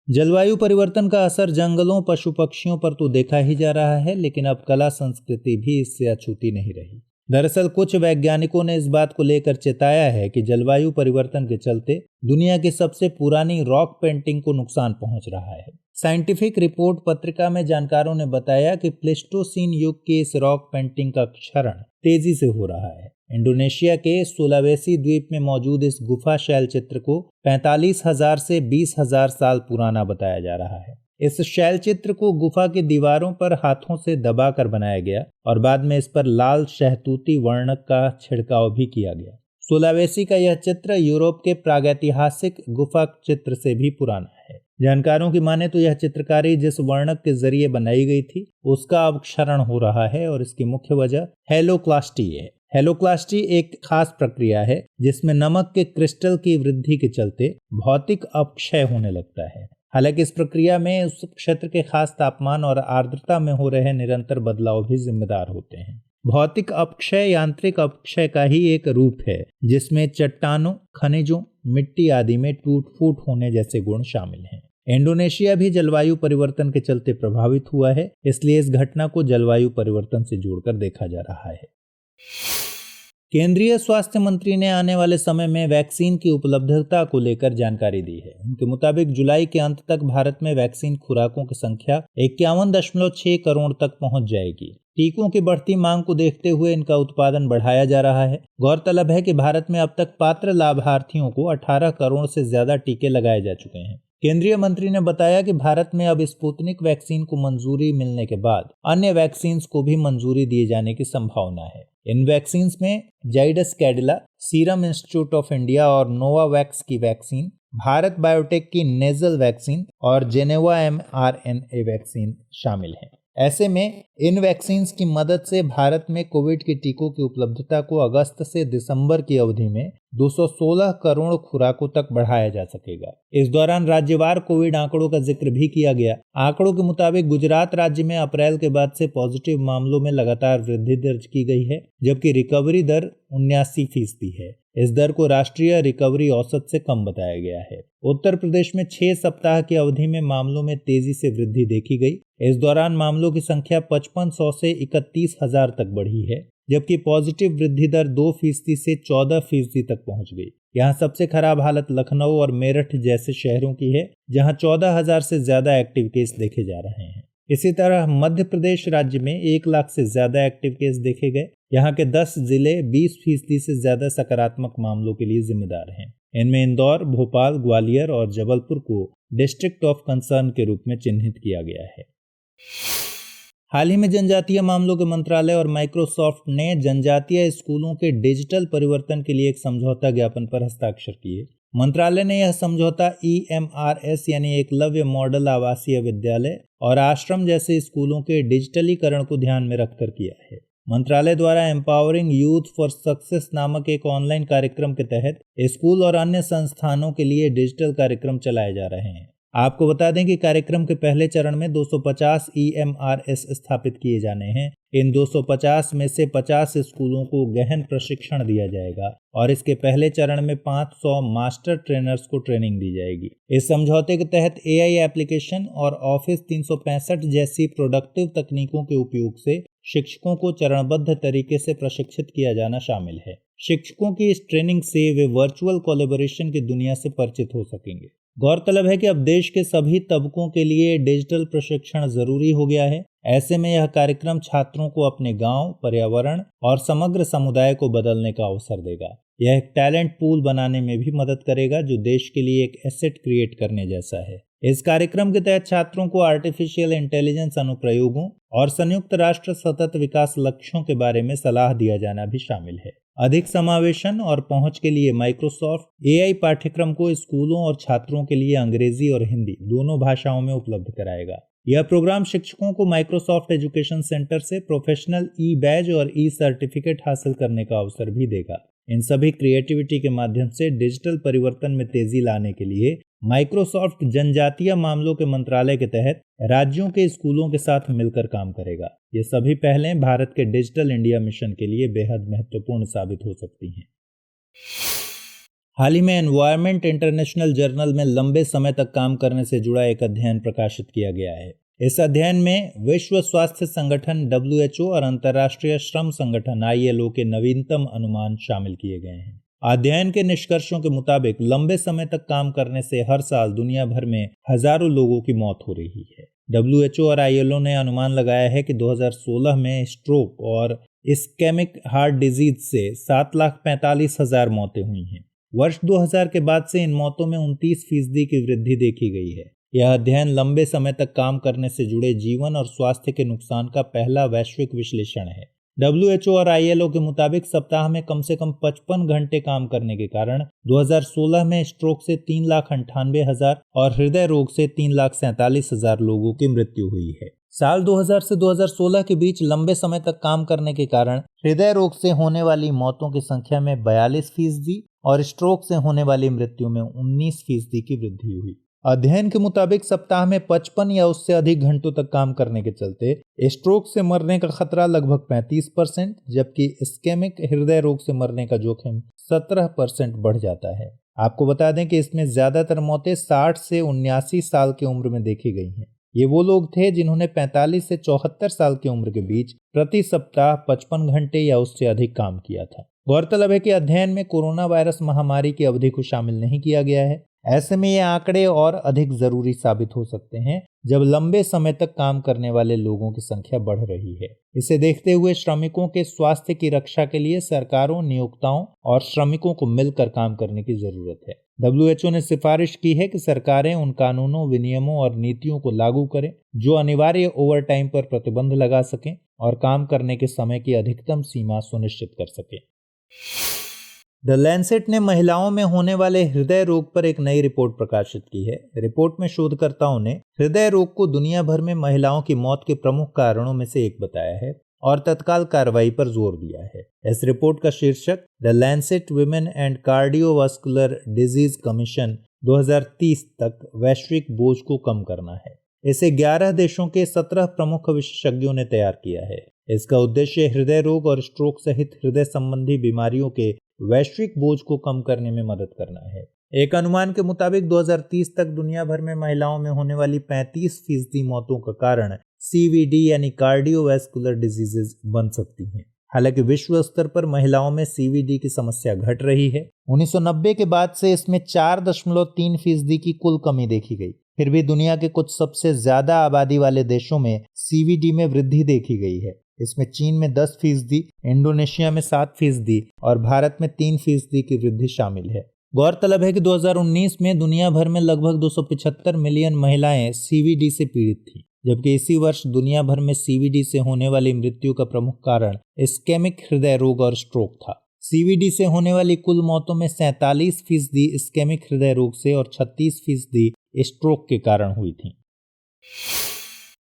Speaker 1: जलवायु परिवर्तन का असर जंगलों, पशु पक्षियों पर तो देखा ही जा रहा है, लेकिन अब कला संस्कृति भी इससे अछूती नहीं रही। दरअसल कुछ वैज्ञानिकों ने इस बात को लेकर चेताया है कि जलवायु परिवर्तन के चलते दुनिया की सबसे पुरानी रॉक पेंटिंग को नुकसान पहुंच रहा है। साइंटिफिक रिपोर्ट पत्रिका में जानकारों ने बताया कि प्लेस्टोसीन युग की इस रॉक पेंटिंग का क्षरण तेजी से हो रहा है। इंडोनेशिया के सुलावेसी द्वीप में मौजूद इस गुफा शैल चित्र को 45,000 से 20,000 साल पुराना बताया जा रहा है। इस शैल चित्र को गुफा की दीवारों पर हाथों से दबाकर बनाया गया और बाद में इस पर लाल शहतूती वर्णक का छिड़काव भी किया गया। सुलावेसी का यह चित्र यूरोप के प्रागैतिहासिक गुफा चित्र से भी पुराना है। जानकारों की माने तो यह चित्रकारी जिस वर्णक के जरिए बनाई गई थी उसका अब क्षरण हो रहा है और इसकी मुख्य वजह हेलोक्लास्टी है। हेलोक्लास्टी एक खास प्रक्रिया है जिसमें नमक के क्रिस्टल की वृद्धि के चलते भौतिक अपक्षय होने लगता है। हालांकि इस प्रक्रिया में उस क्षेत्र के खास तापमान और आर्द्रता में हो रहे निरंतर बदलाव भी जिम्मेदार होते हैं। भौतिक अपक्षय यांत्रिक अपक्षय का ही एक रूप है जिसमें चट्टानों, खनिजों, मिट्टी आदि में टूट फूट होने जैसे गुण शामिल हैं। इंडोनेशिया भी जलवायु परिवर्तन के चलते प्रभावित हुआ है, इसलिए इस घटना को जलवायु परिवर्तन से जोड़कर देखा जा रहा है। केंद्रीय स्वास्थ्य मंत्री ने आने वाले समय में वैक्सीन की उपलब्धता को लेकर जानकारी दी है। उनके मुताबिक जुलाई के अंत तक भारत में वैक्सीन खुराकों की संख्या 51.6 करोड़ तक पहुंच जाएगी। टीकों की बढ़ती मांग को देखते हुए इनका उत्पादन बढ़ाया जा रहा है। गौरतलब है कि भारत में अब तक पात्र लाभार्थियों को 18 करोड़ से ज्यादा टीके लगाए जा चुके हैं। केंद्रीय मंत्री ने बताया कि भारत में अब स्पुतनिक वैक्सीन को मंजूरी मिलने के बाद अन्य वैक्सीन को भी मंजूरी दिए जाने की संभावना है। इन वैक्सीन में Zydus Cadila, serum institute of India और नोवावैक्स की वैक्सीन, भारत बायोटेक की नेजल वैक्सीन और जेनेवा mRNA वैक्सीन शामिल हैं। ऐसे में इन वैक्सीन की मदद से भारत में कोविड के टीकों की उपलब्धता को अगस्त से दिसंबर की अवधि में 216 करोड़ खुराकों तक बढ़ाया जा सकेगा। इस दौरान राज्यवार कोविड आंकड़ों का जिक्र भी किया गया। आंकड़ों के मुताबिक गुजरात राज्य में अप्रैल के बाद से पॉजिटिव मामलों में लगातार वृद्धि दर्ज की गई है, जबकि रिकवरी दर 79% है। इस दर को राष्ट्रीय रिकवरी औसत से कम बताया गया है। उत्तर प्रदेश में 6 सप्ताह की अवधि में मामलों में तेजी से वृद्धि देखी गई। इस दौरान मामलों की संख्या 5500 से 31,000 तक बढ़ी है, जबकि पॉजिटिव वृद्धि दर 2% से 14% तक पहुंच गई। यहाँ सबसे खराब हालत लखनऊ और मेरठ जैसे शहरों की है, जहाँ 14,000 से ज्यादा एक्टिव केस देखे जा रहे हैं। इसी तरह मध्य प्रदेश राज्य में 1 लाख से ज्यादा एक्टिव केस देखे गए। यहाँ के 10 जिले 20% से ज्यादा सकारात्मक मामलों के लिए जिम्मेदार हैं। इनमें इंदौर, भोपाल, ग्वालियर और जबलपुर को डिस्ट्रिक्ट ऑफ कंसर्न के रूप में चिन्हित किया गया है। हाल ही में जनजातीय मामलों के मंत्रालय और माइक्रोसॉफ्ट ने जनजातीय स्कूलों के डिजिटल परिवर्तन के लिए एक समझौता ज्ञापन पर हस्ताक्षर किए। मंत्रालय ने यह समझौता EMRS यानी एकलव्य मॉडल आवासीय विद्यालय और आश्रम जैसे स्कूलों के डिजिटलीकरण को ध्यान में रखकर किया है। मंत्रालय द्वारा एम्पावरिंग यूथ फॉर सक्सेस नामक एक ऑनलाइन कार्यक्रम के तहत स्कूल और अन्य संस्थानों के लिए डिजिटल कार्यक्रम चलाए जा रहे हैं। आपको बता दें कि कार्यक्रम के पहले चरण में 250 EMRS स्थापित किए जाने हैं। इन 250 में से 50 स्कूलों को गहन प्रशिक्षण दिया जाएगा और इसके पहले चरण में 500 मास्टर ट्रेनर्स को ट्रेनिंग दी जाएगी। इस समझौते के तहत AI एप्लीकेशन और ऑफिस 365 जैसी प्रोडक्टिव तकनीकों के उपयोग से शिक्षकों को चरणबद्ध तरीके से प्रशिक्षित किया जाना शामिल है। शिक्षकों की इस ट्रेनिंग से वे वर्चुअल कोलैबोरेशन की दुनिया से परिचित हो सकेंगे। गौरतलब है कि अब देश के सभी तबकों के लिए डिजिटल प्रशिक्षण जरूरी हो गया है। ऐसे में यह कार्यक्रम छात्रों को अपने गांव, पर्यावरण और समग्र समुदाय को बदलने का अवसर देगा। यह एक टैलेंट पूल बनाने में भी मदद करेगा जो देश के लिए एक एसेट क्रिएट करने जैसा है। इस कार्यक्रम के तहत छात्रों को आर्टिफिशियल इंटेलिजेंस अनुप्रयोगों और संयुक्त राष्ट्र सतत विकास लक्ष्यों के बारे में सलाह दिया जाना भी शामिल है। अधिक समावेशन और पहुंच के लिए माइक्रोसॉफ्ट AI पाठ्यक्रम को स्कूलों और छात्रों के लिए अंग्रेजी और हिंदी दोनों भाषाओं में उपलब्ध कराएगा। यह प्रोग्राम शिक्षकों को माइक्रोसॉफ्ट एजुकेशन सेंटर से प्रोफेशनल E-बैज और E-सर्टिफिकेट हासिल करने का अवसर भी देगा। इन सभी क्रिएटिविटी के माध्यम से डिजिटल परिवर्तन में तेजी लाने के लिए माइक्रोसॉफ्ट जनजातीय मामलों के मंत्रालय के तहत राज्यों के स्कूलों के साथ मिलकर काम करेगा। ये सभी पहलें भारत के डिजिटल इंडिया मिशन के लिए बेहद महत्वपूर्ण साबित हो सकती हैं। हाल ही में एनवायरमेंट इंटरनेशनल जर्नल में लंबे समय तक काम करने से जुड़ा एक अध्ययन प्रकाशित किया गया है। इस अध्ययन में विश्व स्वास्थ्य संगठन WHO और अंतर्राष्ट्रीय श्रम संगठन ILO के नवीनतम अनुमान शामिल किए गए हैं। अध्ययन के निष्कर्षों के मुताबिक लंबे समय तक काम करने से हर साल दुनिया भर में हजारों लोगों की मौत हो रही है। WHO और ILO ने अनुमान लगाया है कि 2016 में स्ट्रोक और इस्केमिक हार्ट डिजीज से 7,45,000 मौतें हुई हैं। वर्ष 2000 के बाद से इन मौतों में 29% की वृद्धि देखी गई है। यह अध्ययन लंबे समय तक काम करने से जुड़े जीवन और स्वास्थ्य के नुकसान का पहला वैश्विक विश्लेषण है। WHO और ILO के मुताबिक सप्ताह में कम से कम 55 घंटे काम करने के कारण 2016 में स्ट्रोक से 3,98,000 और हृदय रोग से 3,47,000 लोगों की मृत्यु हुई है। साल 2000 से 2016 के बीच लंबे समय तक काम करने के कारण हृदय रोग से होने वाली मौतों की संख्या में 42% और स्ट्रोक से होने वाली मृत्यु में 19% की वृद्धि हुई। अध्ययन के मुताबिक सप्ताह में 55 या उससे अधिक घंटों तक काम करने के चलते स्ट्रोक से मरने का खतरा लगभग 35%, जबकि इस्केमिक हृदय रोग से मरने का जोखिम 17% बढ़ जाता है। आपको बता दें कि इसमें ज्यादातर मौतें 60 से 79 साल की उम्र में देखी गई हैं। ये वो लोग थे जिन्होंने 45 से 74 साल की उम्र के बीच प्रति सप्ताह 55 घंटे या उससे अधिक काम किया था। गौरतलब है कि अध्ययन में कोरोना वायरस महामारी की अवधि को शामिल नहीं किया गया है। ऐसे में ये आंकड़े और अधिक जरूरी साबित हो सकते हैं जब लंबे समय तक काम करने वाले लोगों की संख्या बढ़ रही है। इसे देखते हुए श्रमिकों के स्वास्थ्य की रक्षा के लिए सरकारों, नियोक्ताओं और श्रमिकों को मिलकर काम करने की जरूरत है। WHO ने सिफारिश की है कि सरकारें उन कानूनों, विनियमों और नीतियों को लागू करें जो अनिवार्य ओवरटाइम पर प्रतिबंध लगा सकें और काम करने के समय की अधिकतम सीमा सुनिश्चित कर सकें। द लैंसेट ने महिलाओं में होने वाले हृदय रोग पर एक नई रिपोर्ट प्रकाशित की है। रिपोर्ट में शोधकर्ताओं ने हृदय रोग को दुनिया भर में महिलाओं की मौत के प्रमुख कारणों में से एक बताया है और तत्काल कार्रवाई पर जोर दिया है। इस रिपोर्ट का शीर्षक the Lancet women and cardiovascular disease commission 2030 तक वैश्विक बोझ को कम करना है। इसे 11 देशों के 17 प्रमुख विशेषज्ञों ने तैयार किया है। इसका उद्देश्य हृदय रोग और स्ट्रोक सहित हृदय संबंधी बीमारियों के वैश्विक बोझ को कम करने में मदद करना है। एक अनुमान के मुताबिक 2030 तक दुनिया भर में महिलाओं में होने वाली 35% मौतों का कारण CVD यानी कार्डियोवैस्कुलर डिजीजेज बन सकती हैं। हालांकि विश्व स्तर पर महिलाओं में CVD की समस्या घट रही है। 1990 के बाद से इसमें 4.3% की कुल कमी देखी गई। फिर भी दुनिया के कुछ सबसे ज्यादा आबादी वाले देशों में CVD में वृद्धि देखी गई है। इसमें चीन में 10%, इंडोनेशिया में 7% और भारत में 3% की वृद्धि शामिल है। गौरतलब है कि 2019 में दुनिया भर में लगभग 275 मिलियन महिलाएं सीवीडी से पीड़ित थीं, जबकि इसी वर्ष दुनिया भर में सीवीडी से होने वाली मृत्यु का प्रमुख कारण इस्केमिक हृदय रोग और स्ट्रोक था। सीवीडी से होने वाली कुल मौतों में 47% इस्केमिक हृदय रोग से और 36% स्ट्रोक के कारण हुई थी।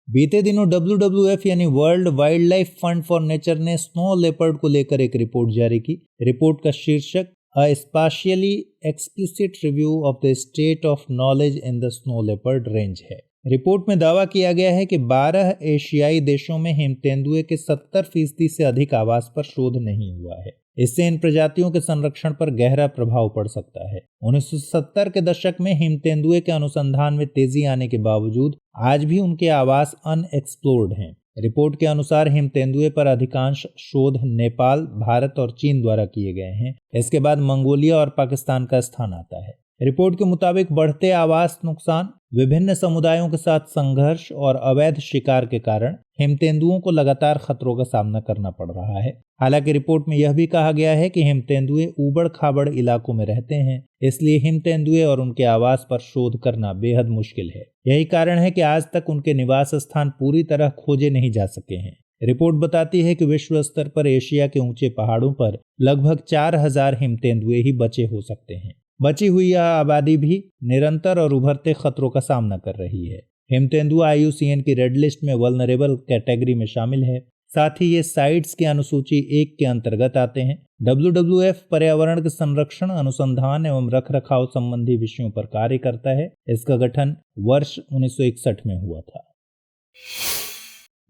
Speaker 1: बीते दिनों WWF यानी world wild life fund for nature ने स्नो लेपर्ड को लेकर एक रिपोर्ट जारी की। रिपोर्ट का शीर्षक अ specially explicit review of the state of knowledge in the snow leopard range है। रिपोर्ट में दावा किया गया है कि 12 एशियाई देशों में हिम तेंदुए के 70% से अधिक आवास पर शोध नहीं हुआ है। इससे इन प्रजातियों के संरक्षण पर गहरा प्रभाव पड़ सकता है। 1970 के दशक में हिम तेंदुए के अनुसंधान में तेजी आने के बावजूद आज भी उनके आवास अनएक्सप्लोर्ड हैं। रिपोर्ट के अनुसार हिम तेंदुए पर अधिकांश शोध नेपाल, भारत और चीन द्वारा किए गए हैं। इसके बाद मंगोलिया और पाकिस्तान का स्थान आता है। रिपोर्ट के मुताबिक बढ़ते आवास नुकसान, विभिन्न समुदायों के साथ संघर्ष और अवैध शिकार के कारण हिम तेंदुओं को लगातार खतरों का सामना करना पड़ रहा है। हालांकि रिपोर्ट में यह भी कहा गया है कि हिम तेंदुए ऊबड़ खाबड़ इलाकों में रहते हैं, इसलिए हिम तेंदुए और उनके आवास पर शोध करना बेहद मुश्किल है। यही कारण है कि आज तक उनके निवास स्थान पूरी तरह खोजे नहीं जा सके हैं। रिपोर्ट बताती है कि विश्व स्तर पर एशिया के ऊंचे पहाड़ों पर लगभग 4000 हिम तेंदुए ही बचे हो सकते हैं। बची हुई यह आबादी भी निरंतर और उभरते खतरों का सामना कर रही है। हिम तेंदुआ IUCN की रेड लिस्ट में वल्नरेबल कैटेगरी में शामिल है। साथ ही ये साइट्स की अनुसूची 1 के अंतर्गत आते हैं। WWF पर्यावरण के संरक्षण, अनुसंधान एवं रखरखाव संबंधी विषयों पर कार्य करता है। इसका गठन वर्ष 1961 में हुआ था।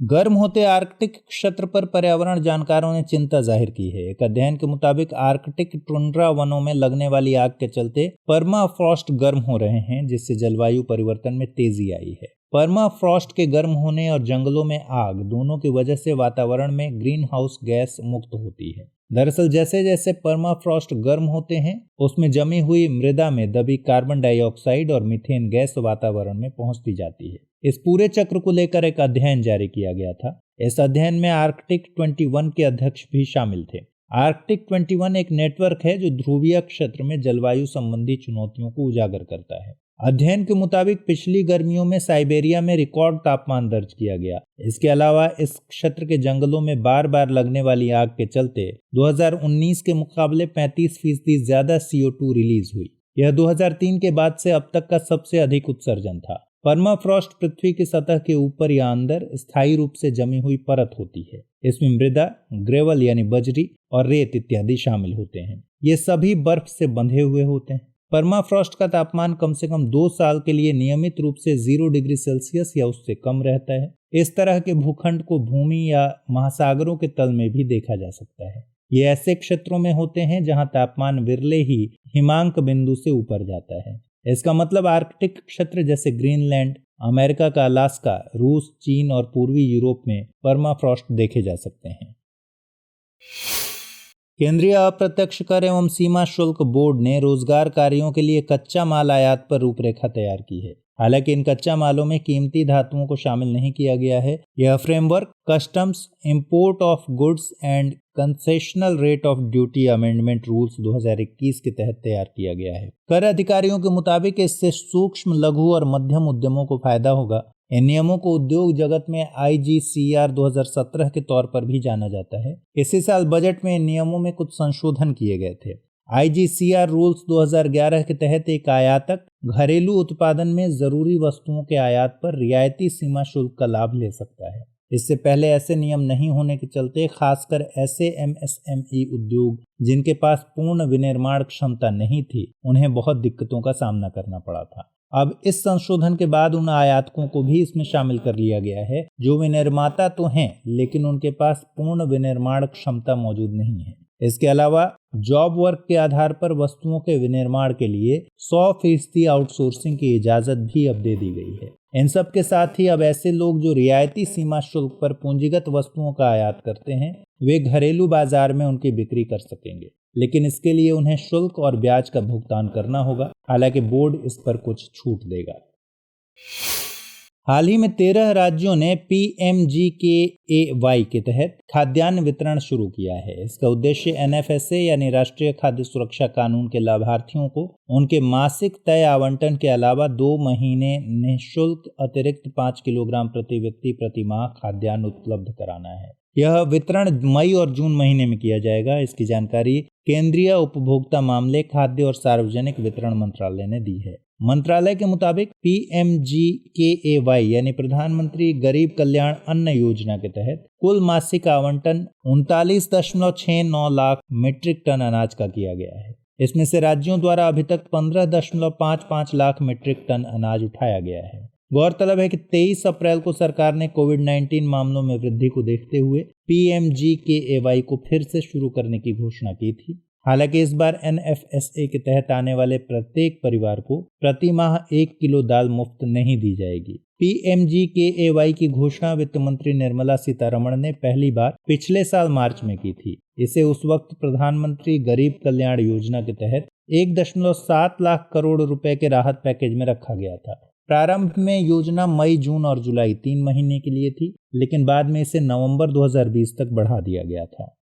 Speaker 1: गर्म होते आर्कटिक क्षेत्र पर पर्यावरण जानकारों ने चिंता जाहिर की है। एक अध्ययन के मुताबिक आर्कटिक टुंड्रा वनों में लगने वाली आग के चलते परमाफ्रॉस्ट गर्म हो रहे हैं, जिससे जलवायु परिवर्तन में तेजी आई है। परमाफ्रॉस्ट के गर्म होने और जंगलों में आग दोनों की वजह से वातावरण में ग्रीन हाउस गैस मुक्त होती है। दरअसल जैसे जैसे परमाफ्रॉस्ट गर्म होते हैं, उसमें जमी हुई मृदा में दबी कार्बन डाइऑक्साइड और मीथेन गैस वातावरण में पहुंचती जाती है। इस पूरे चक्र को लेकर एक अध्ययन जारी किया गया था। इस अध्ययन में आर्कटिक 21 के अध्यक्ष भी शामिल थे। आर्कटिक 21 एक नेटवर्क है जो ध्रुवीय क्षेत्र में जलवायु संबंधी चुनौतियों को उजागर करता है। अध्ययन के मुताबिक पिछली गर्मियों में साइबेरिया में रिकॉर्ड तापमान दर्ज किया गया। इसके अलावा इस क्षेत्र के जंगलों में बार बार लगने वाली आग के चलते 2019 के मुकाबले 35% ज्यादा CO2 रिलीज हुई। यह 2003 के बाद से अब तक का सबसे अधिक उत्सर्जन था। परमाफ्रॉस्ट पृथ्वी की सतह के ऊपर या अंदर स्थायी रूप से जमी हुई परत होती है। इसमें मृदा, ग्रेवल यानी बजरी और रेत इत्यादि शामिल होते हैं। ये सभी बर्फ से बंधे हुए होते हैं। परमाफ्रॉस्ट का तापमान कम से कम 2 साल के लिए नियमित रूप से 0 डिग्री सेल्सियस या उससे कम रहता है। इस तरह के भूखंड को भूमि या महासागरों के तल में भी देखा जा सकता है। ये ऐसे क्षेत्रों में होते हैं जहां तापमान विरले ही हिमांक बिंदु से ऊपर जाता है। इसका मतलब आर्कटिक क्षेत्र जैसे ग्रीनलैंड, अमेरिका का अलास्का, रूस, चीन और पूर्वी यूरोप में परमाफ्रॉस्ट देखे जा सकते हैं। केंद्रीय अप्रत्यक्ष कर एवं सीमा शुल्क बोर्ड ने रोजगार कार्यों के लिए कच्चा माल आयात पर रूपरेखा तैयार की है। हालांकि इन कच्चा मालों में कीमती धातुओं को शामिल नहीं किया गया है। यह framework customs, import of goods and concessional rate of duty amendment rules 2021 के तहत तैयार किया गया है। कर अधिकारियों के मुताबिक इससे सूक्ष्म, लघु और मध्यम उद्यमों को फायदा होगा। इन नियमों को उद्योग जगत में IGCR 2017 के तौर पर भी जाना जाता है। इसी साल बजट में इन नियमों में कुछ संशोधन किए गए थे। IGCR रूल्स 2011 के तहत एक आयातक घरेलू उत्पादन में जरूरी वस्तुओं के आयात पर रियायती सीमा शुल्क का लाभ ले सकता है। इससे पहले ऐसे नियम नहीं होने के चलते खासकर ऐसे MSME उद्योग जिनके पास पूर्ण विनिर्माण क्षमता नहीं थी, उन्हें बहुत दिक्कतों का सामना करना पड़ा था। अब इस संशोधन के बाद उन आयातकों को भी इसमें शामिल कर लिया गया है जो विनिर्माता तो हैं, लेकिन उनके पास पूर्ण विनिर्माण क्षमता मौजूद नहीं है। इसके अलावा जॉब वर्क के आधार पर वस्तुओं के विनिर्माण के लिए 100% आउटसोर्सिंग की इजाजत भी अब दे दी गई है। इन सब के साथ ही अब ऐसे लोग जो रियायती सीमा शुल्क पर पूंजीगत वस्तुओं का आयात करते हैं, वे घरेलू बाजार में उनकी बिक्री कर सकेंगे, लेकिन इसके लिए उन्हें शुल्क और ब्याज का भुगतान करना होगा। हालांकि बोर्ड इस पर कुछ छूट देगा। हाल ही में 13 राज्यों ने PMGKAY के तहत खाद्यान्न वितरण शुरू किया है। इसका उद्देश्य NFSA यानी राष्ट्रीय खाद्य सुरक्षा कानून के लाभार्थियों को उनके मासिक तय आवंटन के अलावा 2 महीने निःशुल्क अतिरिक्त 5 किलोग्राम प्रति व्यक्ति प्रति माह खाद्यान्न उपलब्ध कराना है। यह वितरण मई और जून महीने में किया जाएगा। इसकी जानकारी केंद्रीय उपभोक्ता मामले, खाद्य और सार्वजनिक वितरण मंत्रालय ने दी है। मंत्रालय के मुताबिक PMGKAY यानी प्रधानमंत्री गरीब कल्याण अन्न योजना के तहत कुल मासिक आवंटन 39.69 लाख मीट्रिक टन अनाज का किया गया है। इसमें से राज्यों द्वारा अभी तक 15.55 लाख मीट्रिक टन अनाज उठाया गया है। गौरतलब है कि 23 अप्रैल को सरकार ने कोविड-19 मामलों में वृद्धि को देखते हुए PMGKAY को फिर से शुरू करने की घोषणा की थी। हालांकि इस बार NFSA के तहत आने वाले प्रत्येक परिवार को प्रति माह 1 किलो दाल मुफ्त नहीं दी जाएगी। PMGKAY की घोषणा वित्त मंत्री निर्मला सीतारमण ने पहली बार पिछले साल मार्च में की थी। इसे उस वक्त प्रधानमंत्री गरीब कल्याण योजना के तहत 1.7 लाख करोड़ रुपए के राहत पैकेज में रखा गया था। प्रारंभ में योजना मई, जून और जुलाई 3 महीने के लिए थी, लेकिन बाद में इसे नवंबर 2020 तक बढ़ा दिया गया था।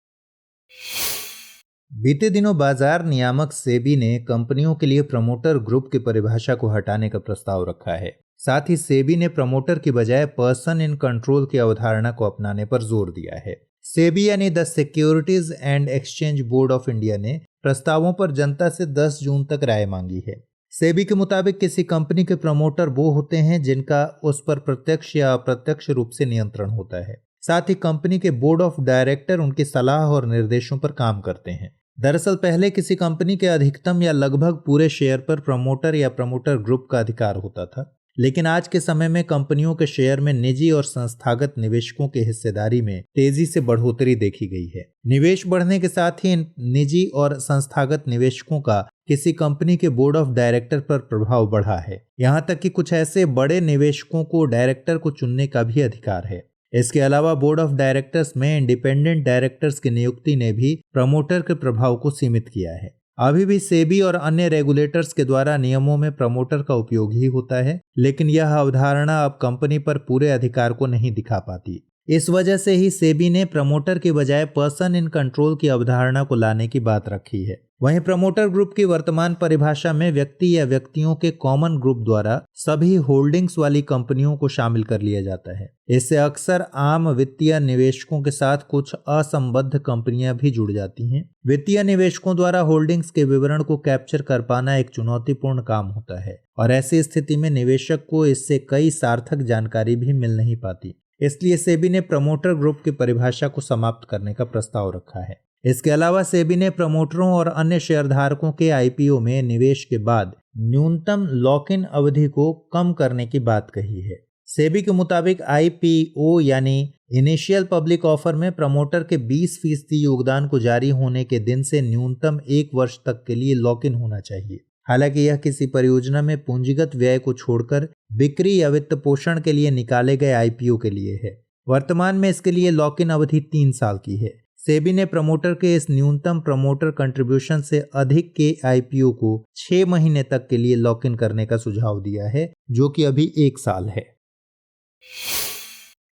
Speaker 1: बीते दिनों बाजार नियामक सेबी ने कंपनियों के लिए प्रमोटर ग्रुप की परिभाषा को हटाने का प्रस्ताव रखा है। साथ ही सेबी ने प्रमोटर की बजाय पर्सन इन कंट्रोल की अवधारणा को अपनाने पर जोर दिया है। सेबी यानी the securities and exchange board of India ने प्रस्तावों पर जनता से 10 जून तक राय मांगी है। सेबी के मुताबिक किसी कंपनी के प्रमोटर वो होते हैं जिनका उस पर प्रत्यक्ष या अप्रत्यक्ष रूप से नियंत्रण होता है। साथ ही कंपनी के बोर्ड ऑफ डायरेक्टर उनकी सलाह और निर्देशों पर काम करते हैं। दरअसल पहले किसी कंपनी के अधिकतम या लगभग पूरे शेयर पर प्रमोटर या प्रमोटर ग्रुप का अधिकार होता था, लेकिन आज के समय में कंपनियों के शेयर में निजी और संस्थागत निवेशकों की हिस्सेदारी में तेजी से बढ़ोतरी देखी गई है। निवेश बढ़ने के साथ ही निजी और संस्थागत निवेशकों का किसी कंपनी के बोर्ड ऑफ डायरेक्टर पर प्रभाव बढ़ा है। यहाँ तक कि कुछ ऐसे बड़े निवेशकों को डायरेक्टर को चुनने का भी अधिकार है। इसके अलावा बोर्ड ऑफ डायरेक्टर्स में इंडिपेंडेंट डायरेक्टर्स की नियुक्ति ने भी प्रमोटर के प्रभाव को सीमित किया है। अभी भी सेबी और अन्य रेगुलेटर्स के द्वारा नियमों में प्रमोटर का उपयोग ही होता है, लेकिन यह अवधारणा अब कंपनी पर पूरे अधिकार को नहीं दिखा पाती। इस वजह से ही सेबी ने प्रमोटर के बजाय पर्सन इन कंट्रोल की अवधारणा को लाने की बात रखी है। वहीं प्रमोटर ग्रुप की वर्तमान परिभाषा में व्यक्ति या व्यक्तियों के कॉमन ग्रुप द्वारा सभी होल्डिंग्स वाली कंपनियों को शामिल कर लिया जाता है। इससे अक्सर आम वित्तीय निवेशकों के साथ कुछ असंबद्ध कंपनियां भी जुड़ जाती हैं। वित्तीय निवेशकों द्वारा होल्डिंग्स के विवरण को कैप्चर कर पाना एक चुनौतीपूर्ण काम होता है और ऐसी स्थिति में निवेशक को इससे कई सार्थक जानकारी भी मिल नहीं पाती। इसलिए सेबी ने प्रमोटर ग्रुप की परिभाषा को समाप्त करने का प्रस्ताव रखा है। इसके अलावा सेबी ने प्रमोटरों और अन्य शेयरधारकों के IPO में निवेश के बाद न्यूनतम लॉक इन अवधि को कम करने की बात कही है। सेबी के मुताबिक IPO यानी इनिशियल पब्लिक ऑफर में प्रमोटर के 20% योगदान को जारी होने के दिन से न्यूनतम 1 वर्ष तक के लिए लॉक इन होना चाहिए। हालांकि यह किसी परियोजना में पूंजीगत व्यय को छोड़कर बिक्री या वित्त पोषण के लिए निकाले गए IPO के लिए है। वर्तमान में इसके लिए लॉक इन अवधि 3 साल की है। सेबी ने प्रमोटर के इस न्यूनतम प्रमोटर कंट्रीब्यूशन से अधिक के IPO को 6 महीने तक के लिए लॉक इन करने का सुझाव दिया है, जो कि अभी 1 साल है।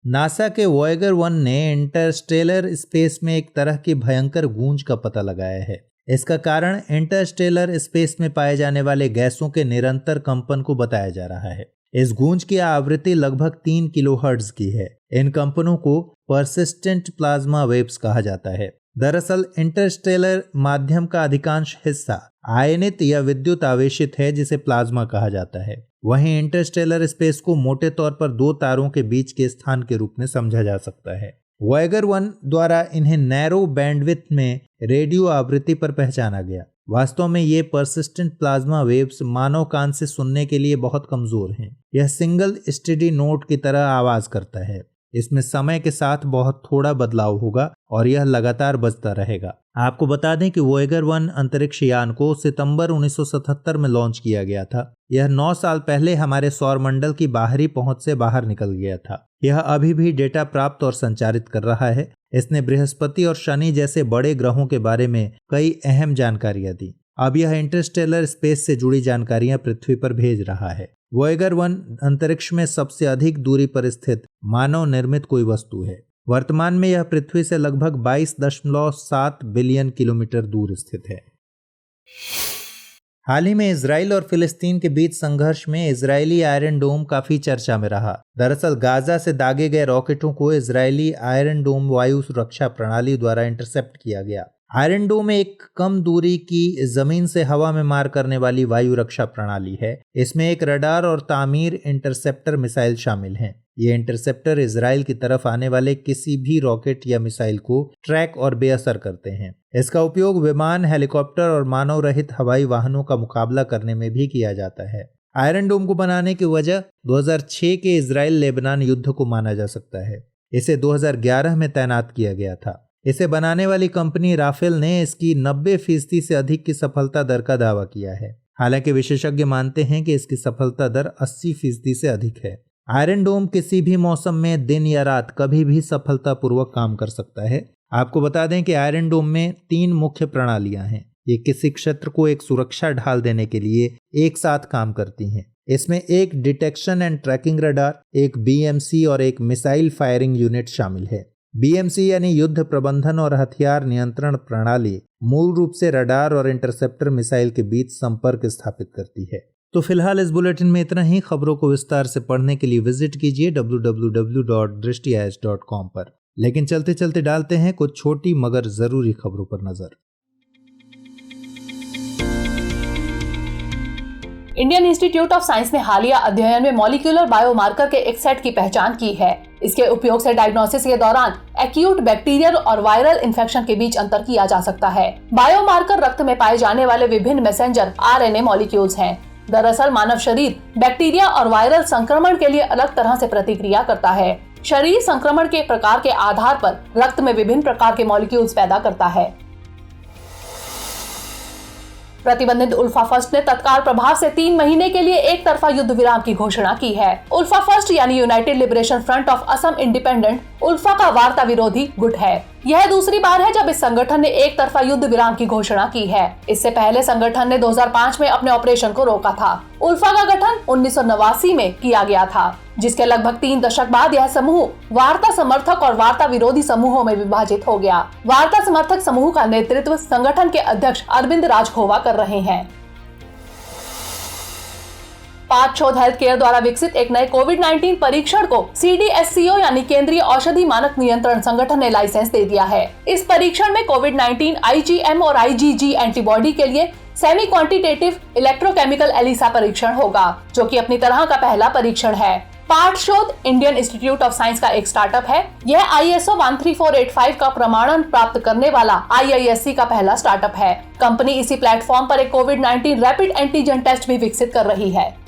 Speaker 1: नासा के वॉयेगर 1 ने इंटरस्टेलर स्पेस में एक तरह की भयंकर गूंज का पता लगाया है। इसका कारण इंटरस्टेलर स्पेस में पाए जाने वाले गैसों के निरंतर कंपन को बताया जा रहा है। इस गूंज की आवृत्ति लगभग 3 किलोहर्ट्ज की है। इन कंपनों को परसिस्टेंट प्लाज्मा वेव्स कहा जाता है। दरअसल इंटरस्टेलर माध्यम का अधिकांश हिस्सा आयनित या विद्युत आवेशित है, जिसे प्लाज्मा कहा जाता है। वहीं इंटरस्टेलर स्पेस को मोटे तौर पर 2 तारों के बीच के स्थान के रूप में समझा जा सकता है। वॉयेगर 1 द्वारा इन्हें नैरो बैंडविड्थ में रेडियो आवृत्ति पर पहचाना गया। वास्तव में ये परसिस्टेंट प्लाज्मा वेव्स मानव कान से सुनने के लिए बहुत कमजोर हैं। यह सिंगल स्टेडी नोट की तरह आवाज करता है। इसमें समय के साथ बहुत थोड़ा बदलाव होगा और यह लगातार बजता रहेगा। आपको बता दें कि वॉयेगर 1 अंतरिक्ष यान को सितंबर 1977 में लॉन्च किया गया था। यह 9 साल पहले हमारे सौर मंडल की बाहरी पहुंच से बाहर निकल गया था। यह अभी भी डेटा प्राप्त और संचारित कर रहा है। इसने बृहस्पति और शनि जैसे बड़े ग्रहों के बारे में कई अहम जानकारियां दी। अब यह इंटरस्टेलर स्पेस से जुड़ी जानकारियां पृथ्वी पर भेज रहा है। वोयेगर 1 अंतरिक्ष में सबसे अधिक दूरी पर स्थित मानव निर्मित कोई वस्तु है। वर्तमान में यह पृथ्वी से लगभग 22.7 बिलियन किलोमीटर दूर स्थित है। हाल ही में इजराइल और फिलिस्तीन के बीच संघर्ष में इजरायली आयरन डोम काफी चर्चा में रहा। दरअसल गाजा से दागे गए रॉकेटों को इजरायली आयरन डोम वायु सुरक्षा प्रणाली द्वारा इंटरसेप्ट किया गया। आयरन डोम एक कम दूरी की जमीन से हवा में मार करने वाली वायु रक्षा प्रणाली है। इसमें एक रडार और तामीर इंटरसेप्टर मिसाइल शामिल हैं। ये इंटरसेप्टर इजराइल की तरफ आने वाले किसी भी रॉकेट या मिसाइल को ट्रैक और बेअसर करते हैं। इसका उपयोग विमान, हेलीकॉप्टर और मानव रहित हवाई वाहनों का मुकाबला करने में भी किया जाता है। आयरन डोम को बनाने की वजह 2006 के इजराइल लेबनान युद्ध को माना जा सकता है। इसे 2011 में तैनात किया गया था। इसे बनाने वाली कंपनी राफेल ने इसकी 90% से अधिक की सफलता दर का दावा किया है। हालांकि विशेषज्ञ मानते हैं कि इसकी सफलता दर 80% से अधिक है। आयरन डोम किसी भी मौसम में दिन या रात कभी भी सफलतापूर्वक काम कर सकता है। आपको बता दें कि आयरन डोम में 3 मुख्य प्रणालियां हैं। ये किसी क्षेत्र को एक सुरक्षा ढाल देने के लिए एक साथ काम करती हैं। इसमें एक डिटेक्शन एंड ट्रैकिंग रडार, एक बीएमसी और एक मिसाइल फायरिंग यूनिट शामिल है। बीएमसी यानी युद्ध प्रबंधन और हथियार नियंत्रण प्रणाली मूल रूप से रडार और इंटरसेप्टर मिसाइल के बीच संपर्क स्थापित करती है। तो फिलहाल इस बुलेटिन में इतना ही। खबरों को विस्तार से पढ़ने के लिए विजिट कीजिए www.drishtias.com पर। लेकिन चलते चलते डालते हैं कुछ छोटी मगर जरूरी खबरों पर नजर।
Speaker 2: इंडियन इंस्टीट्यूट ऑफ साइंस ने हालिया अध्ययन में मॉलिक्यूलर बायोमार्कर के एक सेट की पहचान की है। इसके उपयोग से डायग्नोसिस के दौरान एक्यूट बैक्टीरियल और वायरल इन्फेक्शन के बीच अंतर किया जा सकता है। बायोमार्कर रक्त में पाए जाने वाले विभिन्न मैसेंजर आरएनए मॉलिक्यूल्स हैं। दरअसल मानव शरीर बैक्टीरिया और वायरल संक्रमण के लिए अलग तरह से प्रतिक्रिया करता है। शरीर संक्रमण के प्रकार के आधार पर रक्त में विभिन्न प्रकार के मॉलिक्यूल्स पैदा करता है। प्रतिबंधित उल्फा फर्स्ट ने तत्काल प्रभाव से 3 महीने के लिए एक तरफा युद्ध विराम की घोषणा की है। उल्फा फर्स्ट यानी United Liberation Front of Assam independent ULFA का वार्ता विरोधी गुट है। यह दूसरी बार है जब इस संगठन ने एक तरफा युद्ध विराम की घोषणा की है। इससे पहले संगठन ने 2005 में अपने ऑपरेशन को रोका था। उल्फा का गठन 1989 में किया गया था, जिसके लगभग 3 दशक बाद यह समूह वार्ता समर्थक और वार्ता विरोधी समूहों में विभाजित हो गया। वार्ता समर्थक समूह का नेतृत्व संगठन के अध्यक्ष अरविंद राजखोवा कर रहे हैं। पार्थशोध हेल्थ केयर द्वारा विकसित एक नए कोविड-19 परीक्षण को CDSCO यानी केंद्रीय औषधि मानक नियंत्रण संगठन ने लाइसेंस दे दिया है। इस परीक्षण में कोविड-19 IgM और IgG एंटीबॉडी के लिए सेमी क्वांटिटेटिव इलेक्ट्रोकेमिकल एलिसा परीक्षण होगा, जो कि अपनी तरह का पहला परीक्षण है। पार्थशोध इंडियन इंस्टीट्यूट ऑफ साइंस का एक स्टार्टअप है। यह ISO 13485 का प्रमाणन प्राप्त करने वाला IISc का पहला स्टार्टअप है। कंपनी इसी प्लेटफॉर्म पर एक कोविड-19 रैपिड एंटीजन टेस्ट भी विकसित कर रही है।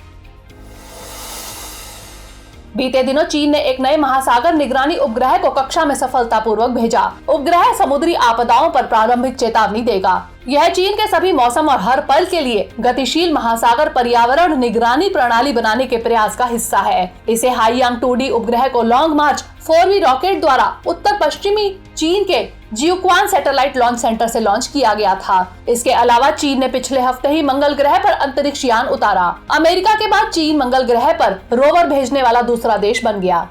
Speaker 2: बीते दिनों चीन ने एक नए महासागर निगरानी उपग्रह को कक्षा में सफलतापूर्वक भेजा। उपग्रह समुद्री आपदाओं पर प्रारंभिक चेतावनी देगा। यह चीन के सभी मौसम और हर पल के लिए गतिशील महासागर पर्यावरण निगरानी प्रणाली बनाने के प्रयास का हिस्सा है। इसे हाईयांग 2D उपग्रह को लॉन्ग मार्च 4V रॉकेट द्वारा उत्तर पश्चिमी चीन के जियुक्वान सैटेलाइट लॉन्च सेंटर से लॉन्च किया गया था। इसके अलावा चीन ने पिछले हफ्ते ही मंगल ग्रह पर अंतरिक्ष यान उतारा। अमेरिका के बाद चीन मंगल ग्रह पर रोवर भेजने वाला दूसरा देश बन गया।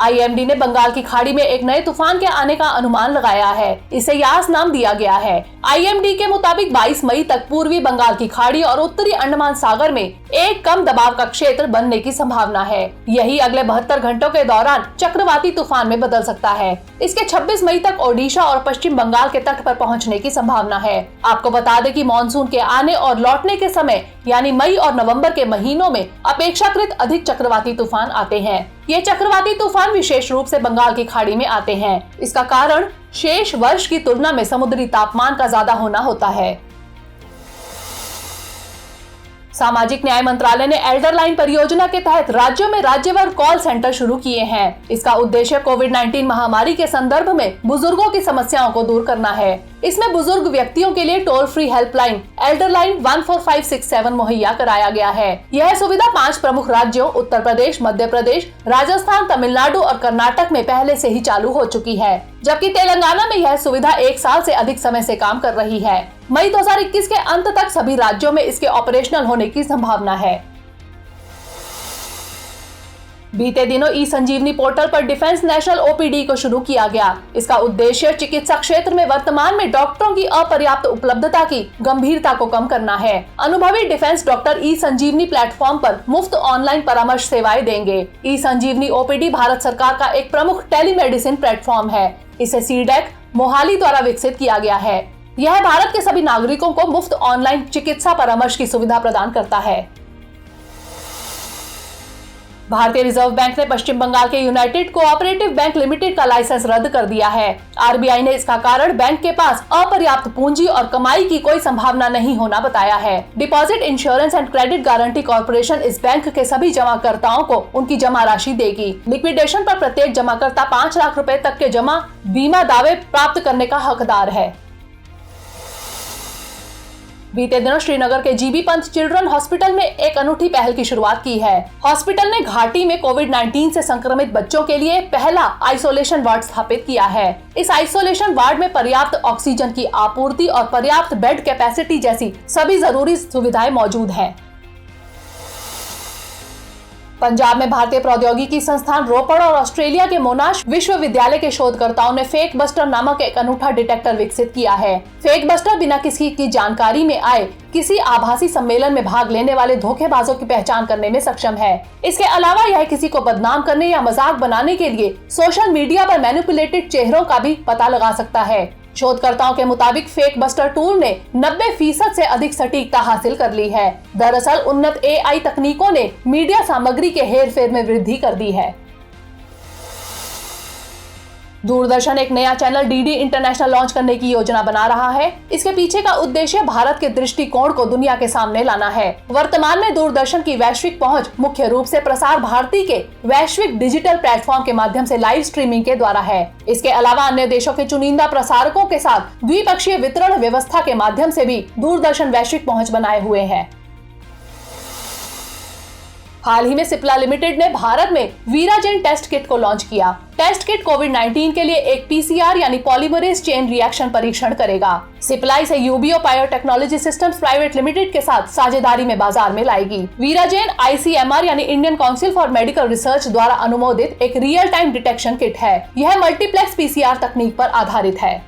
Speaker 2: IMD ने बंगाल की खाड़ी में एक नए तूफान के आने का अनुमान लगाया है। इसे यास नाम दिया गया है। IMD के मुताबिक 22 मई तक पूर्वी बंगाल की खाड़ी और उत्तरी अंडमान सागर में एक कम दबाव का क्षेत्र बनने की संभावना है। यही अगले 72 घंटों के दौरान चक्रवाती तूफान में बदल सकता है। इसके 26 मई तक ओडिशा और पश्चिम बंगाल के तट पर पहुंचने की संभावना है। आपको बता दें कि मानसून के आने और लौटने के समय यानी मई और नवंबर के महीनों में अपेक्षाकृत अधिक चक्रवाती तूफान आते हैं। ये चक्रवाती तूफान विशेष रूप से बंगाल की खाड़ी में आते हैं। इसका कारण शेष वर्ष की तुलना में समुद्री तापमान का ज्यादा होना होता है। सामाजिक न्याय मंत्रालय ने एल्डर लाइन परियोजना के तहत राज्यों में राज्यवार कॉल सेंटर शुरू किए हैं। इसका उद्देश्य कोविड-19 महामारी के संदर्भ में बुजुर्गों की समस्याओं को दूर करना है। इसमें बुजुर्ग व्यक्तियों के लिए toll free helpline Elder line 14567 मुहैया कराया गया है। यह सुविधा 5 प्रमुख राज्यों उत्तर प्रदेश, मध्य प्रदेश, राजस्थान, तमिलनाडु और कर्नाटक में पहले से ही चालू हो चुकी है, जबकि तेलंगाना में यह सुविधा 1 साल से अधिक समय से काम कर रही है। मई 2021 के अंत तक सभी राज्यों में इसके ऑपरेशनल होने की संभावना है। बीते दिनों ई संजीवनी पोर्टल पर डिफेंस नेशनल ओपीडी को शुरू किया गया। इसका उद्देश्य चिकित्सा क्षेत्र में वर्तमान में डॉक्टरों की अपर्याप्त उपलब्धता की गंभीरता को कम करना है। अनुभवी डिफेंस डॉक्टर ई संजीवनी प्लेटफॉर्म पर मुफ्त ऑनलाइन परामर्श सेवाएं देंगे। ई संजीवनी ओपीडी भारत सरकार का एक प्रमुख टेलीमेडिसिन प्लेटफॉर्म है। इसे सीडेक मोहाली द्वारा विकसित किया गया है। यह भारत के सभी नागरिकों को मुफ्त ऑनलाइन चिकित्सा परामर्श की सुविधा प्रदान करता है। भारतीय रिजर्व बैंक ने पश्चिम बंगाल के यूनाइटेड कोऑपरेटिव बैंक लिमिटेड का लाइसेंस रद्द कर दिया है। आरबीआई ने इसका कारण बैंक के पास अपर्याप्त पूंजी और कमाई की कोई संभावना नहीं होना बताया है। Deposit insurance and credit guarantee corporation इस बैंक के सभी जमाकर्ताओं को उनकी जमा राशि देगी। लिक्विडेशन पर प्रत्येक जमाकर्ता 5 लाख रुपए तक के जमा बीमा दावे प्राप्त करने का हकदार है। बीते दिनों श्रीनगर के जीबी पंत चिल्ड्रन हॉस्पिटल में एक अनूठी पहल की शुरुआत की है। हॉस्पिटल ने घाटी में कोविड-19 से संक्रमित बच्चों के लिए पहला आइसोलेशन वार्ड स्थापित किया है। इस आइसोलेशन वार्ड में पर्याप्त ऑक्सीजन की आपूर्ति और पर्याप्त बेड कैपेसिटी जैसी सभी जरूरी सुविधाएं मौजूद हैं। पंजाब में भारतीय प्रौद्योगिकी संस्थान रोपड़ और ऑस्ट्रेलिया के मोनाश विश्वविद्यालय के शोधकर्ताओं ने फेक बस्टर नामक एक अनूठा डिटेक्टर विकसित किया है। फेक बस्टर बिना किसी की जानकारी में आए किसी आभासी सम्मेलन में भाग लेने वाले धोखेबाजों की पहचान करने में सक्षम है। इसके अलावा यह किसी को बदनाम करने या मजाक बनाने के लिए सोशल मीडिया पर मैनिपुलेटेड चेहरों का भी पता लगा सकता है। शोधकर्ताओं के मुताबिक फेक बस्टर टूल ने 90% से अधिक सटीकता हासिल कर ली है। दरअसल उन्नत एआई तकनीकों ने मीडिया सामग्री के हेरफेर में वृद्धि कर दी है। दूरदर्शन एक नया चैनल डीडी इंटरनेशनल लॉन्च करने की योजना बना रहा है। इसके पीछे का उद्देश्य भारत के दृष्टिकोण को दुनिया के सामने लाना है। वर्तमान में दूरदर्शन की वैश्विक पहुंच मुख्य रूप से प्रसार भारती के वैश्विक डिजिटल प्लेटफॉर्म के माध्यम से लाइव स्ट्रीमिंग के द्वारा है। इसके अलावा अन्य देशों के चुनिंदा प्रसारकों के साथ द्विपक्षीय वितरण व्यवस्था के माध्यम से भी दूरदर्शन वैश्विक पहुंच बनाए हुए है। हाल ही में सिप्ला लिमिटेड ने भारत में वीराजेन टेस्ट किट को लॉन्च किया। टेस्ट किट कोविड-19 के लिए एक पीसीआर यानी पॉलीमरेज चेन रिएक्शन परीक्षण करेगा। सिप्ला इसे UBO biotechnology systems private limited के साथ साझेदारी में बाजार में लाएगी। वीराजेन आईसीएमआर यानी Indian council for medical research द्वारा अनुमोदित एक रियल टाइम डिटेक्शन किट है। यह मल्टीप्लेक्स पीसीआर तकनीक पर आधारित है।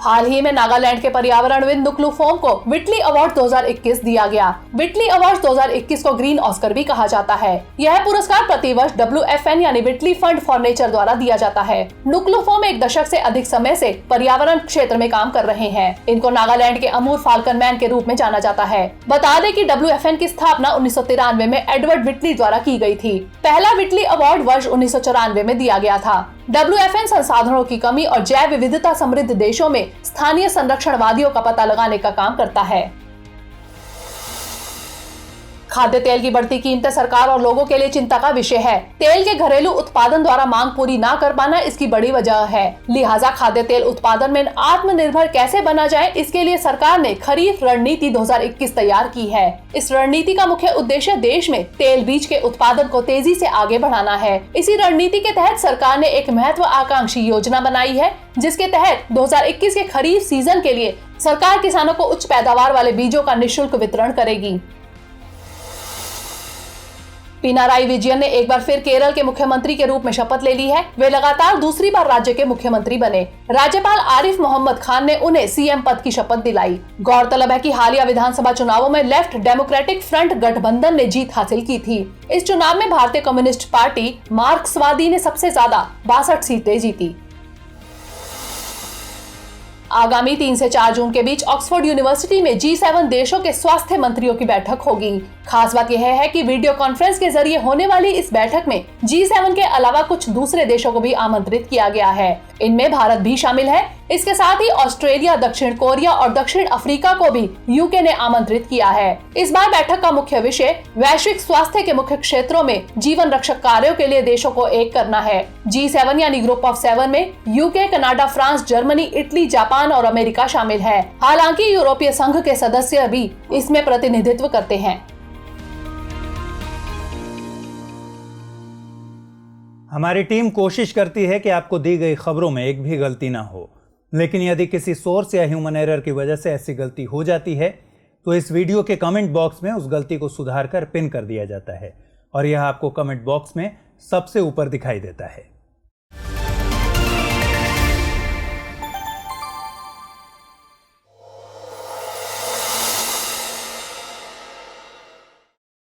Speaker 2: हाल ही में नागालैंड के पर्यावरणविद नुक्लू फोम को विटली अवार्ड 2021 दिया गया। विटली अवार्ड 2021 को ग्रीन ऑस्कर भी कहा जाता है। यह पुरस्कार प्रतिवर्ष WFN यानी विटली फंड फॉर नेचर द्वारा दिया जाता है। नुक्लू फोम 1 दशक से अधिक समय से पर्यावरण क्षेत्र में काम कर रहे हैं। इनको नागालैंड के अमूर फाल्कन मैन के रूप में जाना जाता है। बता दें कि WFN की स्थापना 1993 में एडवर्ड विटली द्वारा की गई थी। पहला विटली अवार्ड वर्ष 1994 में दिया गया था। WFN संसाधनों की कमी और जैव विविधता समृद्ध देशों में स्थानीय संरक्षणवादियों का पता लगाने का काम करता है। खाद्य तेल की बढ़ती कीमतें सरकार और लोगों के लिए चिंता का विषय है। तेल के घरेलू उत्पादन द्वारा मांग पूरी न कर पाना इसकी बड़ी वजह है। लिहाजा खाद्य तेल उत्पादन में आत्मनिर्भर कैसे बना जाए, इसके लिए सरकार ने खरीफ रणनीति 2021 तैयार की है। इस रणनीति का मुख्य उद्देश्य देश में तेल बीज के उत्पादन को तेजी से आगे बढ़ाना है। इसी रणनीति के तहत सरकार ने एक महत्वाकांक्षी योजना बनाई है, जिसके तहत 2021 के खरीफ सीजन के लिए सरकार किसानों को उच्च पैदावार वाले बीजों का निःशुल्क वितरण करेगी। पिनाराई विजयन ने एक बार फिर केरल के मुख्यमंत्री के रूप में शपथ ले ली है। वे लगातार दूसरी बार राज्य के मुख्यमंत्री बने। राज्यपाल आरिफ मोहम्मद खान ने उन्हें सीएम पद की शपथ दिलाई। गौरतलब है कि हालिया विधानसभा चुनावों में लेफ्ट डेमोक्रेटिक फ्रंट गठबंधन ने जीत हासिल की थी। इस चुनाव में भारतीय कम्युनिस्ट पार्टी मार्क्सवादी ने सबसे ज्यादा 62 सीटें जीती। आगामी 3 से 4 जून के बीच ऑक्सफोर्ड यूनिवर्सिटी में G7 देशों के स्वास्थ्य मंत्रियों की बैठक होगी। खास बात यह है कि वीडियो कॉन्फ्रेंस के जरिए होने वाली इस बैठक में G7 के अलावा कुछ दूसरे देशों को भी आमंत्रित किया गया है। इनमें भारत भी शामिल है। इसके साथ ही ऑस्ट्रेलिया, दक्षिण कोरिया और दक्षिण अफ्रीका को भी यूके ने आमंत्रित किया है। इस बार बैठक का मुख्य विषय वैश्विक स्वास्थ्य के मुख्य क्षेत्रों में जीवन रक्षक कार्यों के लिए देशों को एक करना है। G7 यानी ग्रुप ऑफ 7 में UK, Canada, France, Germany, Italy, Japan और अमेरिका शामिल है। हालांकि यूरोपीय संघ के सदस्य भी इसमें प्रतिनिधित्व करते हैं।
Speaker 1: हमारी टीम कोशिश करती है कि आपको दी गई खबरों में एक भी गलती ना हो, लेकिन यदि किसी सोर्स या ह्यूमन एरर की वजह से ऐसी गलती हो जाती है तो इस वीडियो के कमेंट बॉक्स में उस गलती को सुधार कर पिन कर दिया जाता है और यह आपको कमेंट बॉक्स में सबसे ऊपर दिखाई देता है।